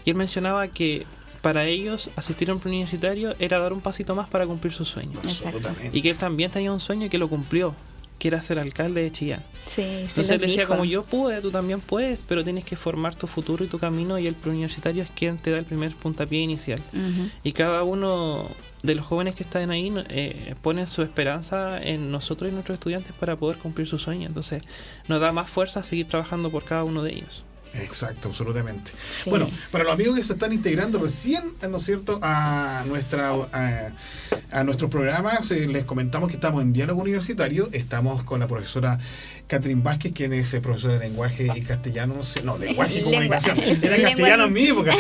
Y él mencionaba que para ellos asistir a un preuniversitario era dar un pasito más para cumplir su sueño. Exacto. Absolutamente. Y que él también tenía un sueño y que lo cumplió, que era ser alcalde de Chillán. Sí, se Entonces los él decía, dijo. como yo pude, tú también puedes, pero tienes que formar tu futuro y tu camino, y el preuniversitario es quien te da el primer puntapié inicial. Ujú. Y cada uno de los jóvenes que están ahí ponen su esperanza en nosotros y nuestros estudiantes para poder cumplir su sueño. Entonces nos da más fuerza a seguir trabajando por cada uno de ellos. Exacto, absolutamente. Sí. Bueno, para los amigos que se están integrando recién, ¿no es cierto?, a nuestros programas, les comentamos que estamos en Diálogo Universitario. Estamos con la profesora Catherine Vázquez, quien es profesora de lenguaje y castellano, lenguaje y comunicación. Era castellano en mi época.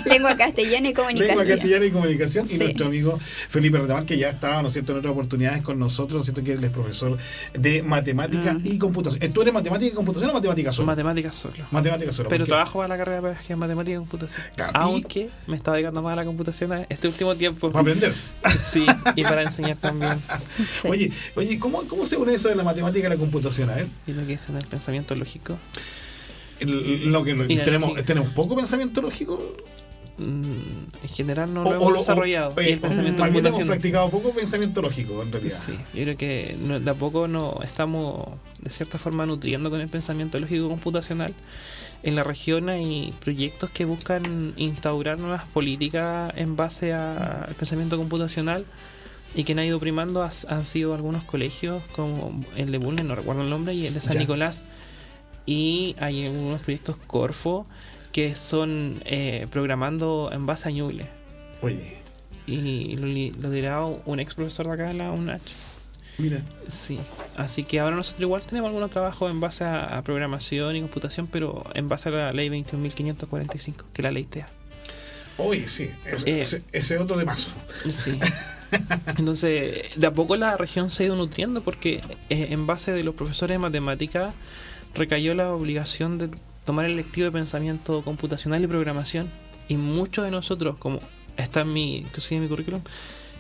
Lengua castellana y comunicación. Lengua castellana y comunicación. Y Sí. nuestro amigo Felipe Retamar, que ya estaba, ¿no es cierto?, en otras oportunidades con nosotros, ¿no es cierto?, que él es profesor de matemática y computación. ¿Tú eres matemática y computación o matemática solo? Matemáticas solo. Matemática solo. Pero porque- trabajo para la carrera de pedagogía en matemática y computación. Claro. Aunque me estaba dedicando más a la computación este último tiempo. para aprender. Sí, y para enseñar también. Sí. Oye, ¿cómo se une eso de la matemática y la computación? A ver, Y lo que es en el pensamiento lógico. lo que Y la tenemos lógica. poco pensamiento lógico. En general no O- lo o hemos lo- desarrollado. o- Y el pensamiento más bien hemos computacional. practicado poco pensamiento lógico, en realidad. Sí, yo creo que de a poco no estamos de cierta forma nutriendo con el pensamiento lógico computacional. En la región hay proyectos que buscan instaurar nuevas políticas en base al pensamiento computacional, y quien ha ido primando han sido algunos colegios como el de Bulnes, no recuerdo el nombre, y el de San Ya. Nicolás. Y hay algunos proyectos Corfo que son programando en base a Ñuble. Oye, Y lo dirá un ex profesor de acá en la UNACH. mira, Sí, así que ahora nosotros igual tenemos algunos trabajos en base a programación y computación, pero en base a la ley 21.545, que es la ley TEA. oye, sí, ese es otro de mazo. Sí. Entonces, de a poco la región se ha ido nutriendo porque en base de los profesores de matemática recayó la obligación de tomar el lectivo de pensamiento computacional y programación. Y muchos de nosotros, como está en mi currículum,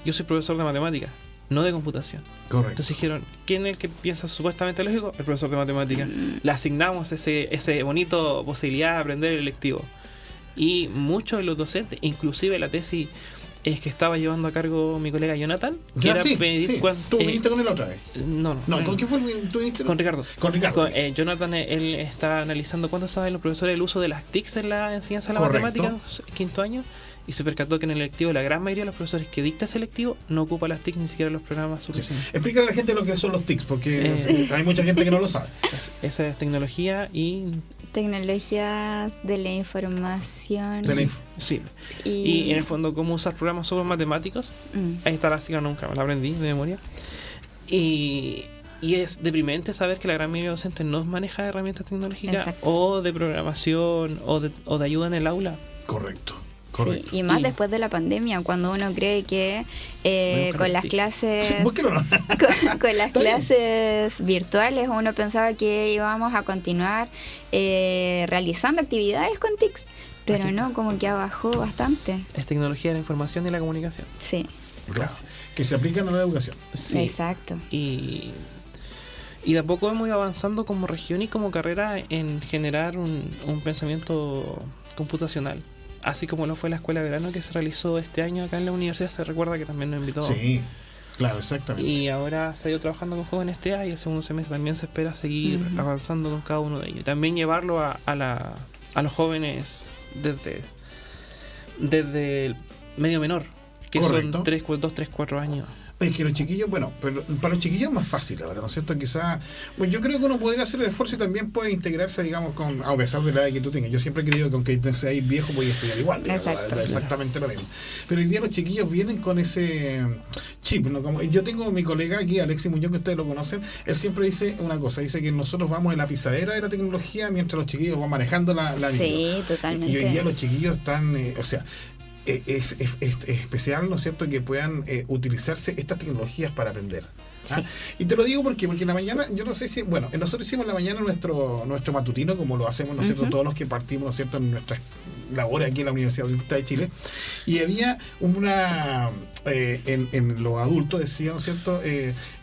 yo soy profesor de matemáticas, no de computación. Correcto. Entonces dijeron, ¿quién es el que piensa supuestamente lógico? El profesor de matemáticas. Le asignamos ese bonito posibilidad de aprender el electivo. Y muchos de los docentes, inclusive la tesis que estaba llevando a cargo mi colega Jonathan, que era pedir ¿Tú viniste con él otra vez? No, ¿con quién fue? ¿Tú viniste? Con Ricardo. Con Ricardo. Jonathan, él está analizando cuánto saben los profesores el uso de las TICs en la enseñanza de la matemática, quinto año, y se percató que en el electivo la gran mayoría de los profesores que dicta ese electivo no ocupa las TIC ni siquiera los programas soluciones. Sí. Explícale a la gente lo que son los TICs, porque hay mucha gente que no lo sabe. Esa es tecnología y... Tecnologías de la información. Sí. Y en el fondo, cómo usar programas sobre matemáticos. Ahí está la sigla, nunca me la aprendí de memoria. Y es deprimente saber que la gran mayoría de docentes no maneja herramientas tecnológicas. Exacto. O de programación o de ayuda en el aula. Correcto. Sí, y más después de la pandemia, cuando uno cree que con las clases con las clases virtuales uno pensaba que íbamos a continuar realizando actividades con TICs, pero no, como que bajó bastante. Es tecnología de la información y la comunicación. Sí. Claro, que se aplican a la educación. Sí. Exacto. Y de a poco hemos ido avanzando como región y como carrera en generar un pensamiento computacional. Así como lo fue la escuela de verano que se realizó este año acá en la universidad, se recuerda que también nos invitó. Sí, claro, exactamente. Y ahora se ha ido trabajando con jóvenes TEA y el segundo semestre también se espera seguir avanzando con cada uno de ellos. También llevarlo a los jóvenes desde el medio menor, que son 2, 3, 4 años. Es que los chiquillos, bueno, pero para los chiquillos es más fácil ahora, ¿no es cierto? Quizás, bueno, yo creo que uno podría hacer el esfuerzo y también puede integrarse, digamos, a pesar de la edad que tú tengas. Yo siempre he creído que aunque seas viejo, podías estudiar igual, exactamente lo mismo. Pero hoy día los chiquillos vienen con ese chip, ¿no? Como yo tengo mi colega aquí, Alexis Muñoz, que ustedes lo conocen, él siempre dice una cosa, dice que nosotros vamos en la pisadera de la tecnología mientras los chiquillos van manejando la Sí, totalmente. Y hoy día los chiquillos están, es especial, ¿no es cierto?, que puedan utilizarse estas tecnologías para aprender. Sí. Y te lo digo porque en la mañana, yo no sé si, bueno, nosotros hicimos en la mañana nuestro matutino, como lo hacemos, ¿no es cierto?, todos los que partimos, ¿no es cierto?, en nuestras labores aquí en la Universidad de Chile, y había una en los adultos decía, ¿no es cierto?,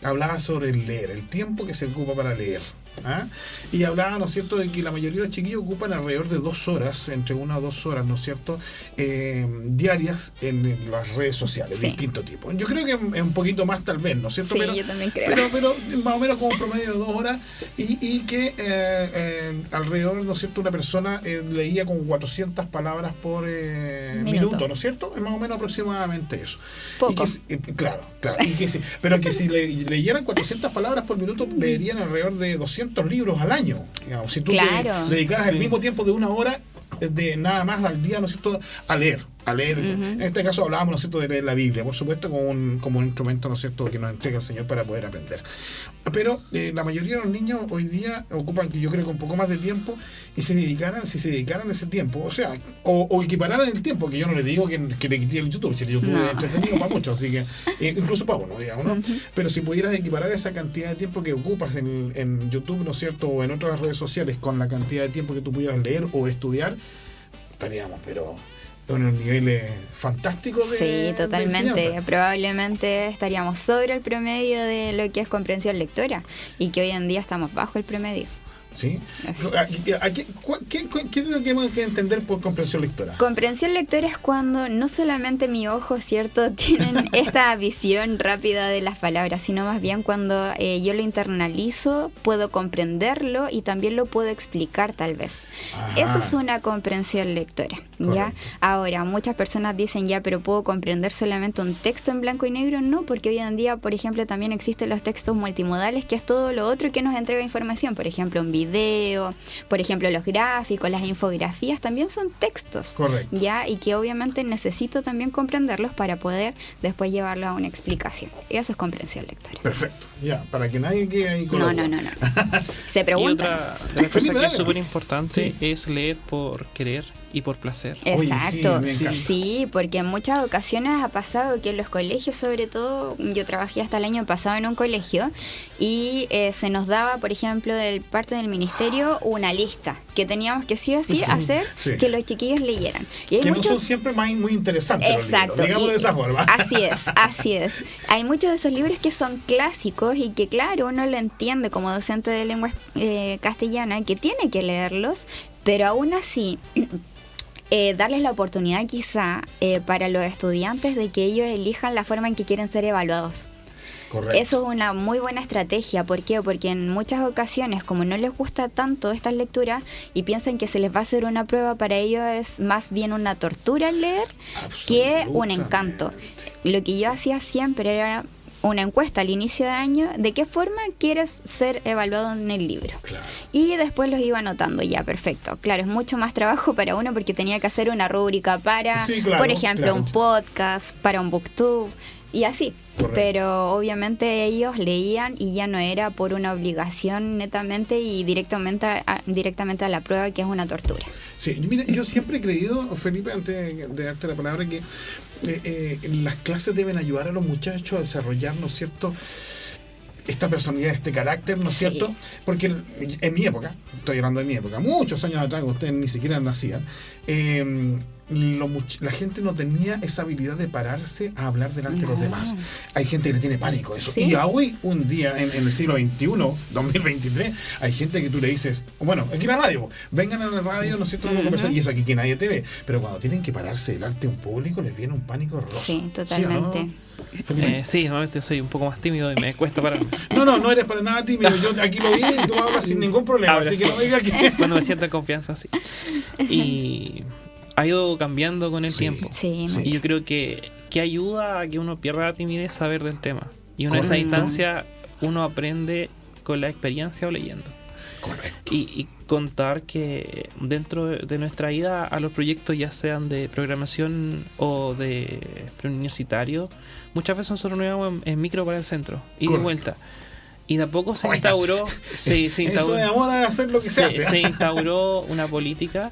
hablaba sobre el leer, el tiempo que se ocupa para leer. Y hablaba, ¿no es cierto?, de que la mayoría de los chiquillos ocupan alrededor de 2 horas, entre 1 a 2 horas, ¿no es cierto?, diarias en las redes sociales, de distinto tipo. Yo creo que es un poquito más tal vez, ¿no es cierto? Sí, yo también creo. Pero más o menos como un promedio de 2 horas y que alrededor, ¿no es cierto?, una persona leía con 400 palabras por minuto, ¿no es cierto? Es más o menos aproximadamente eso. Poco. Y que, claro, y que sí, pero que si leyeran 400 palabras por minuto, leerían alrededor de 200 libros al año, digamos, si tú te dedicaras el mismo tiempo de 1 hora de nada más al día, ¿no es cierto?, a leer. En este caso hablábamos, ¿no es cierto?, de leer la Biblia, por supuesto, como un instrumento, ¿no es cierto?, que nos entrega el Señor para poder aprender. Pero la mayoría de los niños hoy día ocupan, que yo creo que un poco más de tiempo, y si se dedicaran ese tiempo, o sea, o equipararan el tiempo, que yo no le digo que le quite el YouTube, el YouTube es entretenido para muchos, así que incluso para uno, digamos, ¿no? Pero si pudieras equiparar esa cantidad de tiempo que ocupas en YouTube, ¿no es cierto?, o en otras redes sociales, con la cantidad de tiempo que tú pudieras leer o estudiar, estaríamos, pero en un nivel fantástico de... Sí, totalmente. Probablemente estaríamos sobre el promedio de lo que es comprensión lectora y que hoy en día estamos bajo el promedio. ¿Sí? ¿Qué es lo que hemos que entender por comprensión lectora? Comprensión lectora es cuando no solamente mi ojo, ¿cierto?, tienen esta visión rápida de las palabras, sino más bien cuando yo lo internalizo, puedo comprenderlo y también lo puedo explicar tal vez. Eso es una comprensión lectora, ¿ya? Ahora, muchas personas dicen, ya, pero ¿puedo comprender solamente un texto en blanco y negro? No, porque hoy en día, por ejemplo, también existen los textos multimodales, que es todo lo otro que nos entrega información, por ejemplo, un video, por ejemplo, los gráficos, las infografías también son textos. Correcto. ¿Ya? Y que obviamente necesito también comprenderlos para poder después llevarlo a una explicación. Y eso es comprensión lectora. Perfecto. Ya, para que nadie quede ahí con No. Se preguntan. Y otra cosa que es súper importante es leer por querer y por placer. Exacto, Oye, sí, sí, porque en muchas ocasiones ha pasado que en los colegios, sobre todo, yo trabajé hasta el año pasado en un colegio y se nos daba, por ejemplo, de parte del ministerio una lista que teníamos que sí o sí hacer que los chiquillos leyeran. Y hay que muchos... no son siempre muy interesantes. Exacto, los libros, digamos de esa forma. Así es. Hay muchos de esos libros que son clásicos y que claro, uno lo entiende como docente de lengua castellana, que tiene que leerlos, pero aún así... darles la oportunidad quizá para los estudiantes de que ellos elijan la forma en que quieren ser evaluados. Correcto. Eso es una muy buena estrategia. ¿Por qué? Porque en muchas ocasiones, como no les gusta tanto estas lecturas y piensan que se les va a hacer una prueba, para ellos es más bien una tortura el leer que un encanto. Lo que yo hacía siempre era una encuesta al inicio de año de qué forma quieres ser evaluado en el libro. Claro. Y después los iba anotando, ya, perfecto. Claro, es mucho más trabajo para uno porque tenía que hacer una rúbrica para, por ejemplo, un podcast, para un booktube y así. Correcto. Pero obviamente ellos leían y ya no era por una obligación netamente y directamente a la prueba, que es una tortura. Sí, mira, yo siempre he creído, Felipe, antes de darte la palabra, que las clases deben ayudar a los muchachos a desarrollar, ¿no es cierto?, esta personalidad, este carácter, ¿no es cierto? Porque en mi época, estoy hablando de mi época, muchos años atrás, ustedes ni siquiera nacían, la gente no tenía esa habilidad de pararse a hablar delante de los demás. Hay gente que le tiene pánico a eso. ¿Sí? Y hoy, un día, en el siglo XXI, 2023, hay gente que tú le dices, bueno, aquí en la radio, vengan a la radio, ¿no es cierto? Conversar, y eso aquí que nadie te ve. Pero cuando tienen que pararse delante de un público, les viene un pánico horroroso. Sí, totalmente. ¿Sí, no? Sí, normalmente soy un poco más tímido y me cuesta pararme. No eres para nada tímido. Yo aquí lo vi y tú hablas sin ningún problema. Ahora así sí. que no digas que... Cuando me siento en confianza, sí. Y ha ido cambiando con el tiempo. Sí. Y yo creo que ayuda a que uno pierda la timidez saber del tema. Y en esa instancia uno aprende con la experiencia o leyendo. Correcto. Y contar que dentro de nuestra ida a los proyectos, ya sean de programación o de preuniversitario, muchas veces nosotros nos íbamos en micro para el centro y de vuelta. Y de a poco se instauró... Eso de amor a hacer lo que se hace. Se instauró una política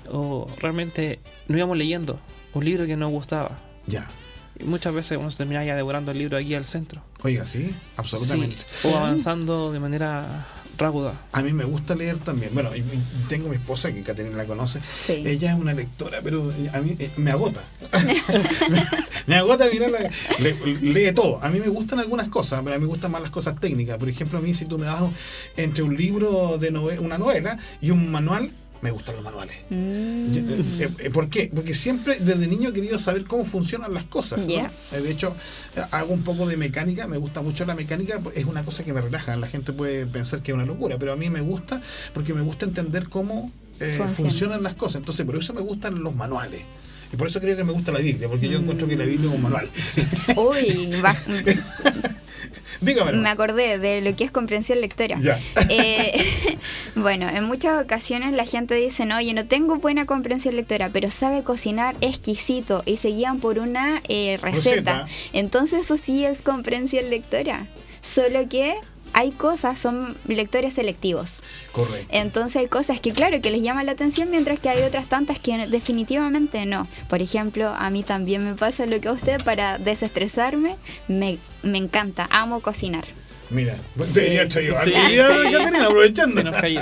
o realmente no íbamos leyendo un libro que nos gustaba. Ya. Y muchas veces uno se terminaba ya devorando el libro aquí al centro. Oiga, sí, absolutamente. Sí, o avanzando de manera rápida. A mí me gusta leer también. Bueno, tengo mi esposa, que Caterina la conoce. Sí. Ella es una lectora, pero a mí me agota. me agota mirarla. Lee todo. A mí me gustan algunas cosas, pero a mí me gustan más las cosas técnicas. Por ejemplo, a mí, si tú me das entre un libro de una novela y un manual, me gustan los manuales. ¿Por qué? Porque siempre desde niño he querido saber cómo funcionan las cosas, ¿no? De hecho, hago un poco de mecánica, me gusta mucho la mecánica, es una cosa que me relaja. La gente puede pensar que es una locura, pero a mí me gusta porque me gusta entender cómo funcionan las cosas. Entonces, por eso me gustan los manuales. Y por eso creo que me gusta la Biblia, porque yo encuentro que la Biblia es un manual. Uy, Dígamelo. Me acordé de lo que es comprensión lectora. Ya. Bueno, en muchas ocasiones la gente dice, no, oye, no tengo buena comprensión lectora, pero sabe cocinar exquisito, y se guían por una receta. Entonces eso sí es comprensión lectora. Solo que hay cosas, son lectores selectivos. Correcto. Entonces hay cosas que claro que les llaman la atención, mientras que hay otras tantas que definitivamente no. Por ejemplo, a mí también me pasa lo que a usted, para desestresarme, me encanta, amo cocinar. Mira, debería haber traído Caterina, aprovechando. Se nos cayó.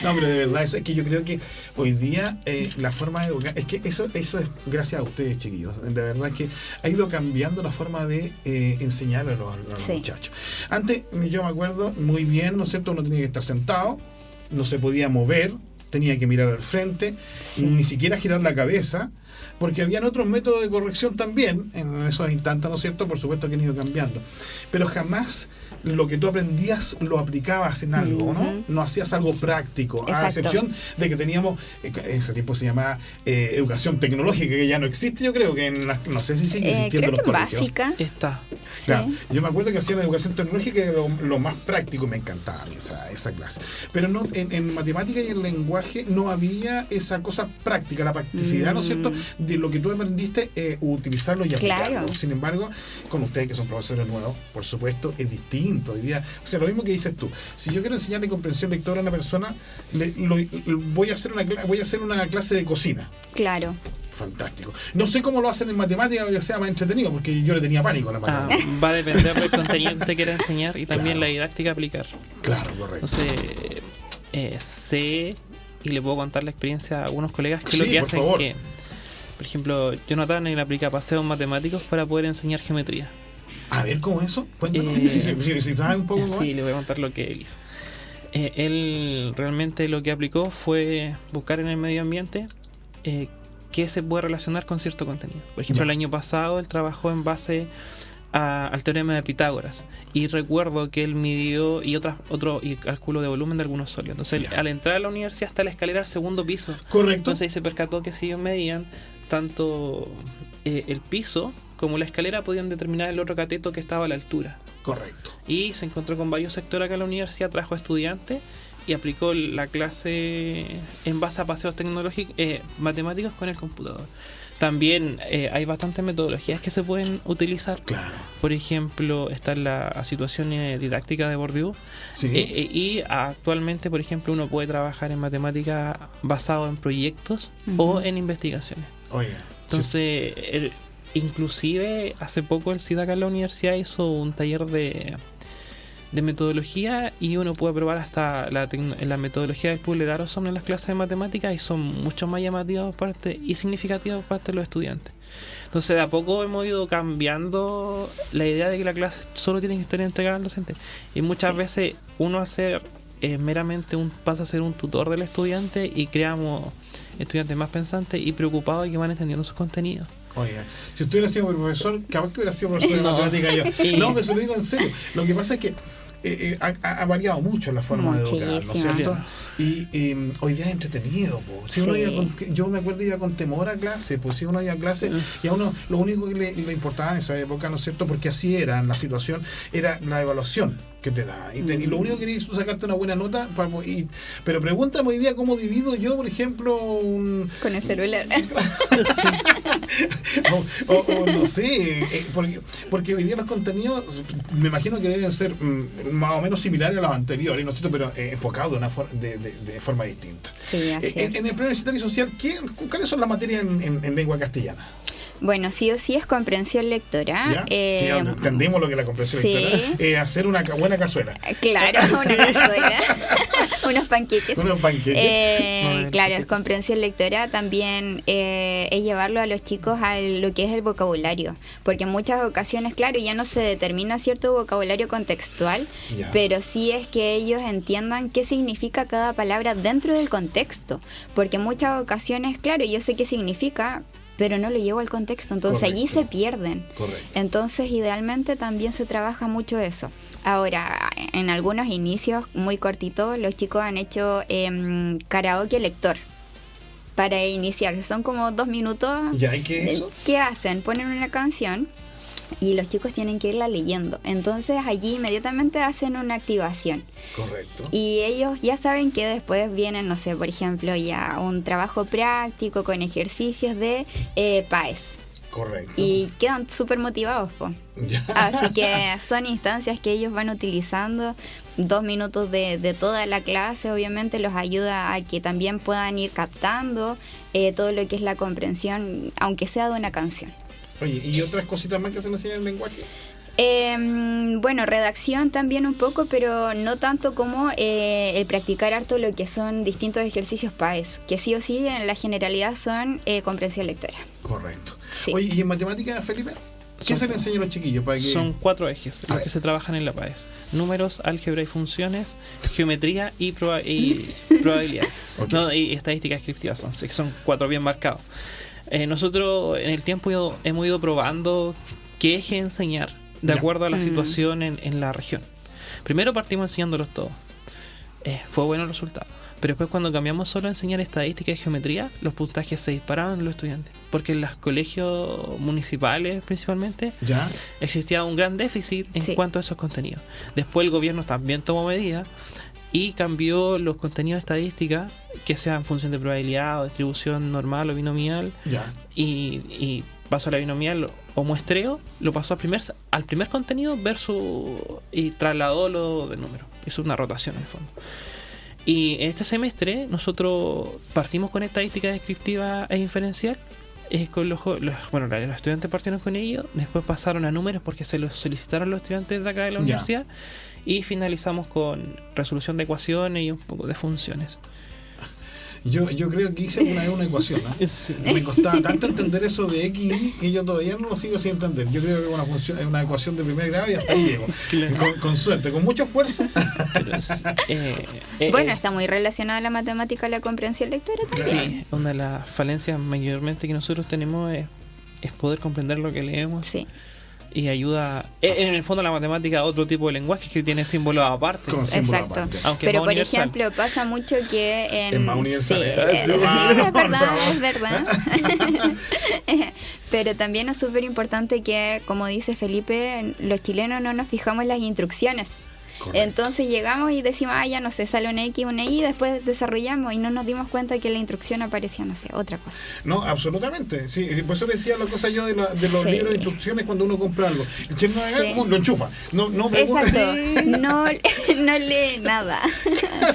No, hombre, de verdad, es que yo creo que hoy día la forma de educar, es que eso es gracias a ustedes, chiquillos. De verdad que ha ido cambiando la forma de enseñar a los muchachos. Antes, yo me acuerdo muy bien, ¿no es cierto? Uno tenía que estar sentado, no se podía mover, tenía que mirar al frente, ni siquiera girar la cabeza, porque habían otros métodos de corrección también en esos instantes, ¿no es cierto? Por supuesto que han ido cambiando, pero jamás lo que tú aprendías lo aplicabas en algo, ¿no? No hacías algo práctico. Exacto. A excepción de que teníamos, en ese tiempo se llamaba educación tecnológica, que ya no existe, yo creo que no sé si sigue existiendo en los colegios. Básica. Está. Sí. Claro, yo me acuerdo que hacían educación tecnológica, que era lo más práctico, me encantaba esa clase. Pero no en matemática y en lenguaje lenguaje no había esa cosa práctica, la practicidad, ¿no es cierto?, de lo que tú aprendiste, utilizarlo y aplicarlo. Claro. Sin embargo, con ustedes que son profesores nuevos, por supuesto, es distinto. Hoy día, o sea, lo mismo que dices tú, si yo quiero enseñarle comprensión lectora a una persona, voy a hacer una clase de cocina. Claro. Fantástico. No sé cómo lo hacen en matemáticas que sea más entretenido, porque yo le tenía pánico a la matemática. Va a depender del contenido que te quiera enseñar y también Claro. la didáctica aplicar. Claro, correcto. Entonces, sé y le puedo contar la experiencia a algunos colegas que Sí, lo que por hacen favor. que, por ejemplo, Jonathan él aplica paseos matemáticos para poder enseñar geometría. A ver, ¿cómo eso? Cuéntanos. Si sabes un poco cómo Sí, es. le voy a contar lo que él hizo. Él realmente lo que aplicó fue buscar en el medio ambiente qué se puede relacionar con cierto contenido. Por ejemplo, Ya. el año pasado él trabajó en base al teorema de Pitágoras y recuerdo que él midió y cálculo de volumen de algunos sólidos. Entonces, Ya. al entrar a la universidad hasta la escalera al segundo piso. Correcto. Entonces ahí se percató que si ellos medían tanto el piso como la escalera podían determinar el otro cateto que estaba a la altura. Correcto. Y se encontró con varios sectores acá en la universidad, trajo estudiantes y aplicó la clase en base a paseos tecnológicos, matemáticos con el computador. También hay bastantes metodologías que se pueden utilizar. Claro. Por ejemplo, está la situación didáctica de Bourdieu. Sí. Y actualmente, por ejemplo, uno puede trabajar en matemática basado en proyectos o en investigaciones. Oiga. Entonces, inclusive hace poco el SIDA acá en la universidad hizo un taller de metodología y uno puede probar hasta la metodología del puzzle de Arrowson en las clases de matemáticas y son mucho más llamativas y significativas por parte de los estudiantes. Entonces de a poco hemos ido cambiando la idea de que la clase solo tiene que estar entregada al docente y muchas veces uno meramente pasa a ser un tutor del estudiante y creamos estudiantes más pensantes y preocupados y que van entendiendo sus contenidos. Oiga, si usted hubiera sido profesor, capaz que hubiera sido profesor de matemática yo. No, pero se lo digo en serio. Lo que pasa es que ha variado mucho la forma de educar, ¿no es cierto? Y hoy día es entretenido, po. Si uno iba yo me acuerdo iba con temor a clase, pues si uno iba a clase y a uno lo único que le importaba en esa época, ¿no es cierto? Porque así era en la situación, era la evaluación que te da. Y lo único que querías es sacarte una buena nota, pero pregúntame hoy día cómo divido yo, por ejemplo, con el celular. o no sé, porque hoy día los contenidos me imagino que deben ser más o menos similares a los anteriores, ¿no es cierto? Pero enfocados de forma distinta. Sí, así es. En el plan universitario y social, ¿cuáles son las materias en lengua castellana? Bueno, sí o sí es comprensión lectora. Entendemos lo que es la comprensión lectora. Hacer una buena cazuela. Claro, una cazuela. Unos panqueques. Unos panqueques. Claro, es comprensión lectora. También es llevarlo a los chicos a lo que es el vocabulario. Porque en muchas ocasiones, claro, ya no se determina cierto vocabulario contextual, pero sí es que ellos entiendan qué significa cada palabra dentro del contexto. Porque en muchas ocasiones, claro, yo sé qué significa, pero no lo llevo al contexto, entonces allí se pierden. Correcto. Entonces idealmente también se trabaja mucho eso. Ahora, en algunos inicios muy cortitos, los chicos han hecho karaoke lector para iniciar. Son como 2 minutos. ¿Ya? ¿Y qué es eso? ¿Qué hacen? Ponen una canción y los chicos tienen que irla leyendo. Entonces allí inmediatamente hacen una activación. Correcto. Y ellos ya saben que después vienen, no sé, por ejemplo, ya un trabajo práctico con ejercicios de PAES. Correcto. Y quedan súper motivados, po. Así que son instancias que ellos van utilizando. 2 minutos de toda la clase obviamente los ayuda a que también puedan ir captando todo lo que es la comprensión, aunque sea de una canción. Oye, ¿y otras cositas más que se enseñan en el lenguaje? Bueno, redacción también un poco, pero no tanto como el practicar harto lo que son distintos ejercicios PAES, que sí o sí en la generalidad son comprensión lectora. Correcto. Sí. Oye, ¿y en matemáticas, Felipe? ¿Qué se le enseña a los chiquillos? Son 4 ejes los que se trabajan en la PAES: números, álgebra y funciones, geometría y probabilidades. Y estadísticas descriptivas. Son 4 bien marcados. Nosotros en el tiempo hemos ido probando qué eje enseñar de acuerdo a la situación en la región. Primero partimos enseñándolos todos. Fue bueno el resultado. Pero después, cuando cambiamos solo a enseñar estadística y geometría, los puntajes se disparaban en los estudiantes. Porque en los colegios municipales, principalmente, existía un gran déficit en cuanto a esos contenidos. Después el gobierno también tomó medidas y cambió los contenidos de estadística, que sean en función de probabilidad o distribución normal o binomial, Ya. y pasó a la binomial o muestreo, lo pasó al primer contenido y trasladó lo del número. Hizo una rotación en el fondo. Y este semestre nosotros partimos con estadística descriptiva e inferencial. Con los estudiantes partieron con ello, después pasaron a números porque se los solicitaron los estudiantes de acá de la universidad, y finalizamos con resolución de ecuaciones y un poco de funciones. Yo creo que hice una ecuación, ¿no? Sí. Me costaba tanto entender eso de X y Y que yo todavía no lo sigo sin entender. Yo creo que es una ecuación de primer grado y hasta ahí llego. Claro. Con suerte, con mucho esfuerzo. Bueno, está muy relacionada la matemática a la comprensión lectora también. Sí, una de las falencias mayormente que nosotros tenemos es poder comprender lo que leemos. Sí. Y ayuda, en el fondo, la matemática a otro tipo de lenguaje que tiene símbolos aparte. Con símbolos Exacto. aparte. Aunque Pero más por universal. ejemplo, pasa mucho que Es en... más universal, Sí, ¿eh? sí, es Por verdad, favor. es verdad. Pero también es súper importante que, como dice Felipe, los chilenos no nos fijamos en las instrucciones. Correcto. Entonces llegamos y decimos, ya no sé, sale un X, una Y, después desarrollamos y no nos dimos cuenta que en la instrucción aparecía, no sé, otra cosa. No, absolutamente. Sí, por eso decía la cosa yo de los Sí. libros de instrucciones cuando uno compra algo. El chef no haga, Sí. lo enchufa. No pregunta. Exacto, no lee nada.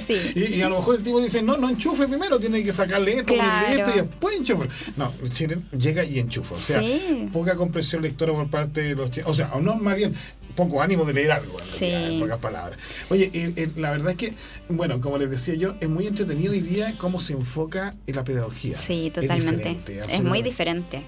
Sí. Y a lo mejor el tipo dice, no enchufe primero, tiene que sacarle esto, Claro. ponerle esto y después enchufa. No, el chileno llega y enchufa. O sea, Sí. poca comprensión lectora por parte de los chilenos. O sea, o no, más bien, poco ánimo de leer algo, en Sí. realidad, en pocas palabras. Oye, la verdad es que, bueno, como les decía yo, es muy entretenido hoy día cómo se enfoca en la pedagogía. Sí, Es totalmente. diferente, Es muy absolutamente. diferente.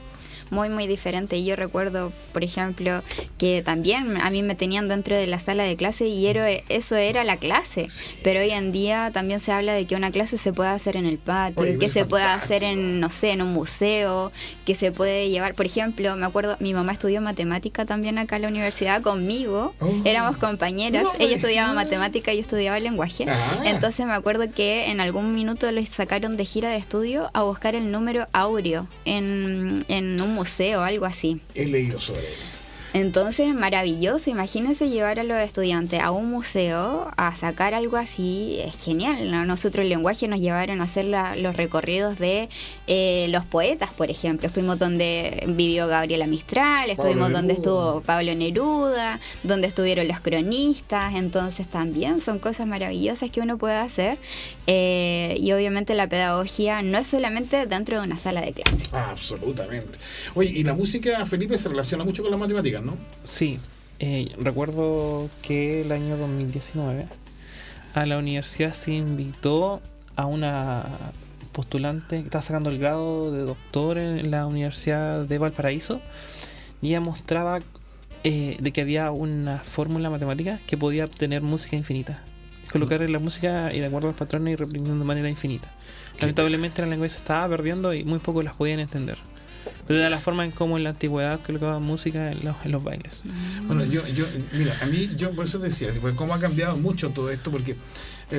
Muy diferente. Y yo recuerdo, por ejemplo, que también a mí me tenían dentro de la sala de clase y eso era la clase. Sí. Pero hoy en día también se habla de que una clase se puede hacer en el patio, Oye, que es se puede fantástico. hacer en, no sé, en un museo, que se puede llevar. Por ejemplo, me acuerdo, mi mamá estudió matemática también acá en la universidad conmigo. Oh. Éramos compañeras. No, Ella estudiaba no. matemática y yo estudiaba lenguaje. Ah. Entonces me acuerdo que en algún minuto les sacaron de gira de estudio a buscar el número áureo en un museo, algo así. He leído sobre él. Entonces, maravilloso. Imagínense llevar a los estudiantes a un museo a sacar algo así. Es genial, ¿no? Nosotros en lenguaje nos llevaron a hacer los recorridos de los poetas, por ejemplo. Fuimos donde vivió Gabriela Mistral, estuvimos Pablo donde Neruda. estuvo Pablo Neruda, donde estuvieron los cronistas. Entonces también son cosas maravillosas que uno puede hacer. Y obviamente la pedagogía no es solamente dentro de una sala de clase. Ah, absolutamente. Oye, y la música, Felipe, se relaciona mucho con las matemáticas, ¿no? Sí, recuerdo que el año 2019 a la universidad se invitó a una postulante que está sacando el grado de doctor en la Universidad de Valparaíso, y ella mostraba de que había una fórmula matemática que podía obtener música infinita, colocar la música y de acuerdo a los patrones y reprimiendo de manera infinita. Lamentablemente la lengua se estaba perdiendo y muy pocos las podían entender, pero era la forma en cómo en la antigüedad colocaban música en los bailes. Bueno, mira, a mí, yo por eso te decía, pues, cómo ha cambiado mucho todo esto, porque,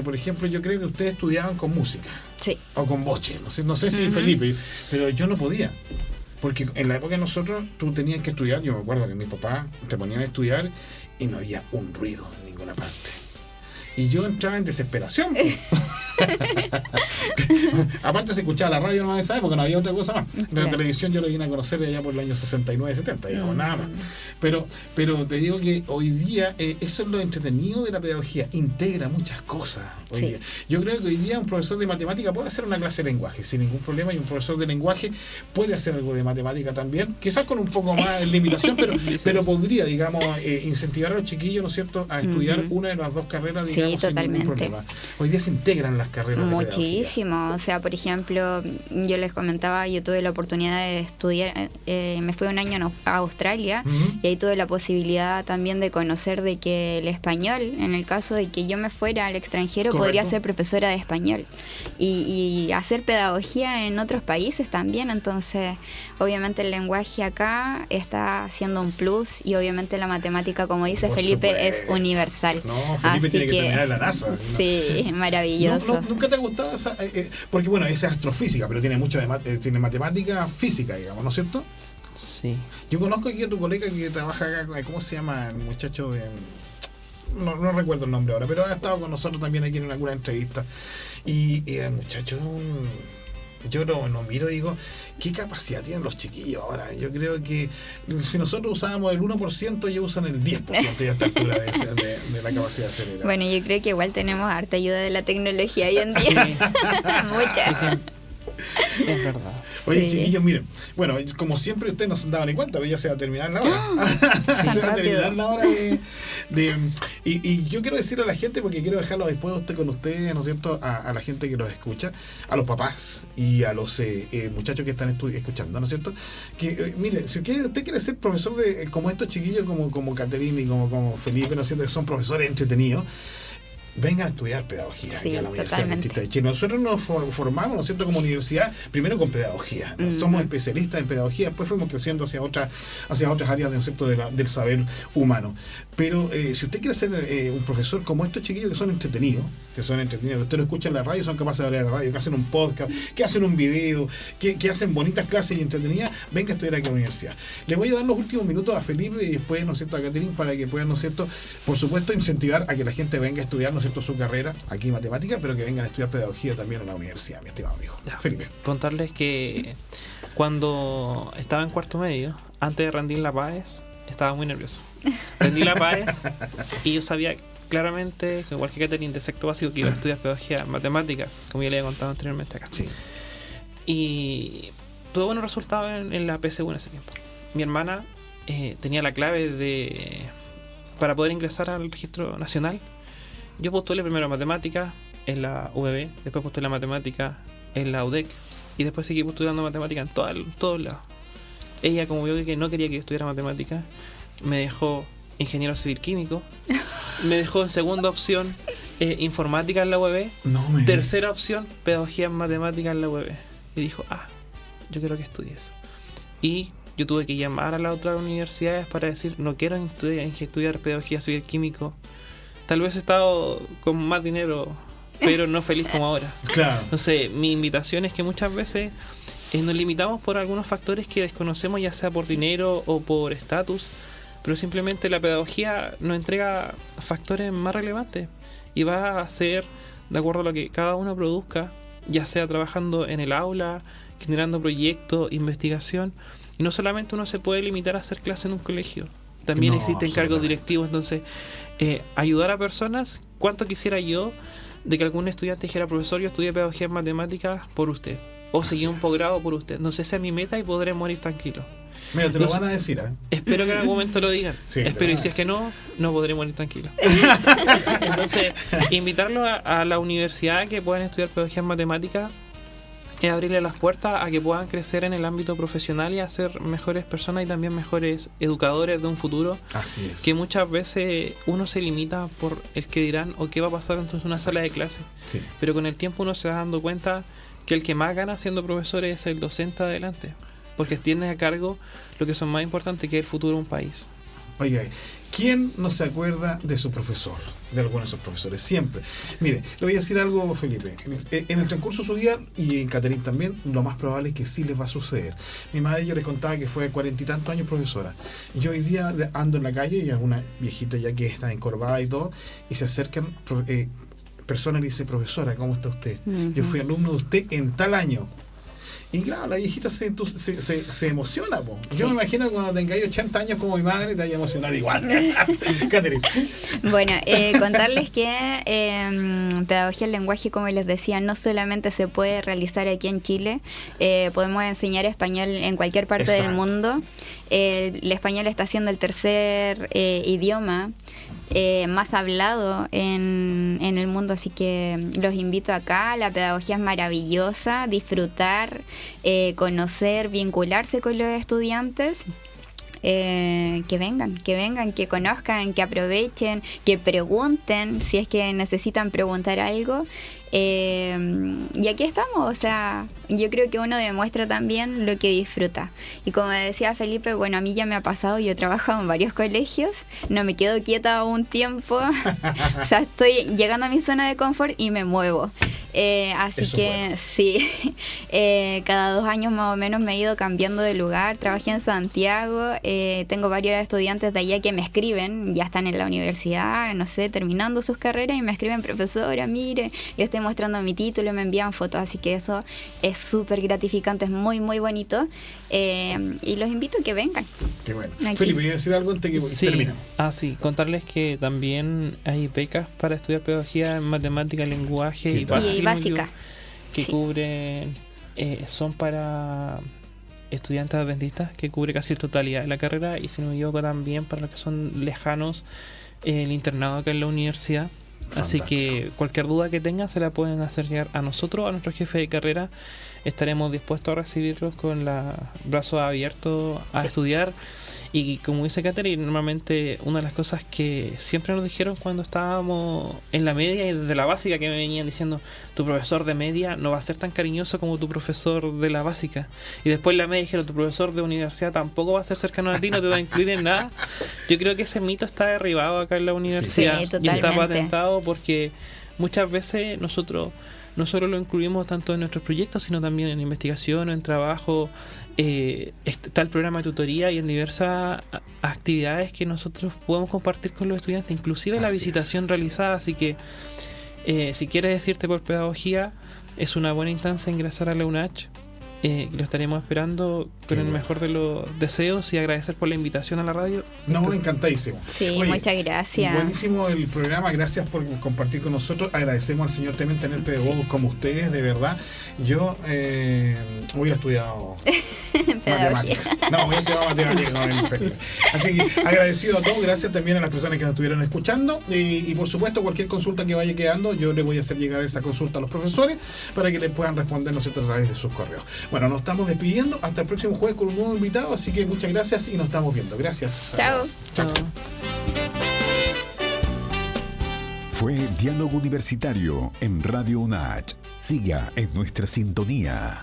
por ejemplo, yo creo que ustedes estudiaban con música, Sí. o con boche, no sé si Ujú. Felipe, pero yo no podía, porque en la época de nosotros, tú tenías que estudiar, yo me acuerdo que mis papás te ponían a estudiar y no había un ruido en ninguna parte. Y yo entraba en desesperación. Aparte se escuchaba la radio nomás en esa época, no había otra cosa más. La Claro. televisión yo lo vine a conocer allá por el año 69, 70, digamos, nada más. Pero te digo que hoy día eso es lo entretenido de la pedagogía, integra muchas cosas. Hoy Sí. día. Yo creo que hoy día un profesor de matemática puede hacer una clase de lenguaje sin ningún problema, y un profesor de lenguaje puede hacer algo de matemática también, quizás con un poco más de limitación, pero podría, digamos, incentivar a los chiquillos, ¿no es cierto?, a estudiar Ujú. una de las dos carreras, Sí, digamos, sin totalmente. ningún problema. Hoy día se integran las carreras de pedagogía. Muchísimo, o sea, por ejemplo, yo les comentaba, yo tuve la oportunidad de estudiar, me fui un año a Australia, Ujú. y ahí tuve la posibilidad también de conocer de que el español, en el caso de que yo me fuera al extranjero, Correcto. podría ser profesora de español y hacer pedagogía en otros países también. Entonces, obviamente el lenguaje acá está siendo un plus, y obviamente la matemática, como dice Por Felipe, es supuesto. universal. No, Felipe tiene que terminar en la NASA. ¿no? Sí, maravilloso. ¿Nunca te ha gustado esa? Porque bueno, esa es astrofísica, pero tiene mucho tiene matemática física, digamos, ¿no es cierto? Sí. Yo conozco aquí a tu colega que trabaja acá, ¿cómo se llama el muchacho no recuerdo el nombre ahora, pero ha estado con nosotros también aquí en alguna entrevista. Y el muchacho, yo lo miro y digo, ¿qué capacidad tienen los chiquillos ahora? Yo creo que si nosotros usábamos el 1%, ellos usan el 10% ya a esta altura de la capacidad cerebral. Bueno, yo creo que igual tenemos harta ayuda de la tecnología hoy en día. Sí. Mucha. Es verdad. Oye, Sí. chiquillos, miren, bueno, como siempre ustedes no se han dado ni cuenta, pero ya se va a terminar la hora. Se va a terminar la hora y yo quiero decirle a la gente, porque quiero dejarlo después con ustedes, ¿no es cierto? A la gente que los escucha, a los papás y a los muchachos que están escuchando, ¿no es cierto? Que, mire, si usted quiere ser profesor como estos chiquillos, como Caterina y como Felipe, ¿no es cierto? Que son profesores entretenidos, vengan a estudiar pedagogía aquí a la Universidad Adventista de Chile. Nosotros nos formamos, ¿no es cierto?, como universidad, primero con pedagogía, ¿no? Somos especialistas en pedagogía, después fuimos creciendo hacia otras áreas, ¿no es cierto?, del saber humano. Pero si usted quiere ser un profesor como estos chiquillos que son entretenidos, que usted lo escucha en la radio, son capaces de hablar en la radio, que hacen un podcast, que hacen un video, que hacen bonitas clases y entretenidas, venga a estudiar aquí a la universidad. Le voy a dar los últimos minutos a Felipe y después, ¿no es cierto?, a Caterina, para que puedan, ¿no es cierto?, por supuesto, incentivar a que la gente venga a estudiar, ¿no es cierto?, su carrera aquí en matemática, pero que vengan a estudiar pedagogía también en la universidad, mi estimado amigo. Ya. Felipe. Contarles que cuando estaba en cuarto medio, antes de rendir la PAES, estaba muy nervioso. Rendí la PAES y yo sabía claramente, igual que Caterina, de sexto básico, que iba a estudiar pedagogía en matemática, como ya le había contado anteriormente acá. Sí. Y tuve buenos resultados en la PSU en ese tiempo. Mi hermana tenía la clave para poder ingresar al registro nacional. Yo postulé primero matemática en la UBB, después postulé matemática en la UDEC y después seguí postulando matemática en todos lados. Ella, como vio que no quería que yo estudiara matemática, me dejó ingeniero civil químico, me dejó en segunda opción informática en la UBB, tercera opción pedagogía en matemática en la UBB. Y dijo, yo quiero que estudies. Y yo tuve que llamar a las otras universidades para decir, no quiero estudiar pedagogía civil químico. Tal vez he estado con más dinero, pero no feliz como ahora. Claro. Entonces, mi invitación es que muchas veces nos limitamos por algunos factores que desconocemos, ya sea por dinero o por estatus, pero simplemente la pedagogía nos entrega factores más relevantes y va a ser de acuerdo a lo que cada uno produzca, ya sea trabajando en el aula, generando proyectos, investigación. Y no solamente uno se puede limitar a hacer clase en un colegio, también existen cargos directivos. Entonces, ayudar a personas, ¿cuánto quisiera yo de que algún estudiante dijera, profesor, yo estudié pedagogía en matemáticas por usted, o seguí un posgrado por usted? No sé, esa es mi meta y podré morir tranquilo. Mira, te lo van a decir, ¿eh? Espero que en algún momento lo digan. Sí, espero, y si es que no podré morir tranquilo. Entonces, invitarlos a la universidad que puedan estudiar pedagogía en matemáticas es abrirle las puertas a que puedan crecer en el ámbito profesional y a ser mejores personas y también mejores educadores de un futuro. Así es. Que muchas veces uno se limita por el que dirán o qué va a pasar dentro de una sala de clase. Sí. Pero con el tiempo uno se va dando cuenta que el que más gana siendo profesor es el docente adelante, porque tiene a cargo lo que son más importantes, que es el futuro de un país. Oiga, ¿quién no se acuerda de su profesor? De alguno de sus profesores, siempre. Mire, le voy a decir algo, Felipe. En el transcurso de su día, y en Caterina también, lo más probable es que sí les va a suceder. Mi madre, yo les contaba que fue 40 y tantos años profesora. Yo hoy día ando en la calle, y es una viejita ya que está encorvada y todo, y se acercan personas y le dicen, profesora, ¿cómo está usted? Yo fui alumno de usted en tal año. Y claro, la viejita se emociona, po. Yo me imagino que cuando tengáis 80 años como mi madre, te vaya a emocionar igual. Caterina. Bueno, contarles que pedagogía del lenguaje, como les decía, no solamente se puede realizar aquí en Chile, podemos enseñar español en cualquier parte del mundo. El español está siendo el tercer idioma más hablado en el mundo, así que los invito acá. La pedagogía es maravillosa, disfrutar, conocer, vincularse con los estudiantes. Que vengan, que conozcan, que aprovechen, que pregunten si es que necesitan preguntar algo. Y aquí estamos, o sea, yo creo que uno demuestra también lo que disfruta. Y como decía Felipe, bueno, a mí ya me ha pasado, yo trabajo en varios colegios, no me quedo quieta un tiempo, o sea, estoy llegando a mi zona de confort y me muevo. Así eso que bueno. Sí, cada 2 años más o menos me he ido cambiando de lugar. Trabajé en Santiago, tengo varios estudiantes de allá que me escriben, ya están en la universidad, no sé, terminando sus carreras y me escriben: profesora, mire, le estoy mostrando mi título, me envían fotos, así que eso es súper gratificante, es muy muy bonito, y los invito a que vengan. Qué bueno. Felipe, ¿voy a decir algo antes que terminamos? Sí, contarles que también hay becas para estudiar pedagogía en matemática, lenguaje y básica que sí. Cubren, son para estudiantes adventistas, que cubre casi la totalidad de la carrera, y si no me equivoco también para los que son lejanos, el internado acá en la universidad. Fantástico. Así que cualquier duda que tengan se la pueden hacer llegar a nosotros, a nuestro jefe de carrera. Estaremos dispuestos a recibirlos con los brazos abiertos a estudiar. Y como dice Catherine, normalmente una de las cosas que siempre nos dijeron cuando estábamos en la media y desde la básica, que me venían diciendo: tu profesor de media no va a ser tan cariñoso como tu profesor de la básica. Y después en la media dijeron: tu profesor de universidad tampoco va a ser cercano a ti, no te va a incluir en nada. Yo creo que ese mito está derribado acá en la universidad, sí, y está patentado, porque muchas veces nosotros no solo lo incluimos tanto en nuestros proyectos, sino también en investigación, en trabajo. Está el programa de tutoría y en diversas actividades que nosotros podemos compartir con los estudiantes, inclusive la visitación realizada. Así que si quieres decirte por pedagogía, es una buena instancia ingresar a la UNACH. Lo estaremos esperando con el mejor de los deseos, y agradecer por la invitación a la radio. No, encantadísimo. Sí, oye, muchas gracias. Buenísimo el programa, gracias por compartir con nosotros. Agradecemos al Señor también tener pedagogos como ustedes, de verdad. Yo hubiera estudiado matemática. No, hubiera estudiado matemática con el Felipe. Así que agradecido a todos, gracias también a las personas que nos estuvieron escuchando, y por supuesto cualquier consulta que vaya quedando, yo le voy a hacer llegar esa consulta a los profesores para que les puedan responder, ¿no es cierto?, a través de sus correos. Bueno, nos estamos despidiendo hasta el próximo jueves con un nuevo invitado, así que muchas gracias y nos estamos viendo. Gracias. Chao. Chao. Fue Diálogo Universitario en Radio UNACH. Siga en nuestra sintonía.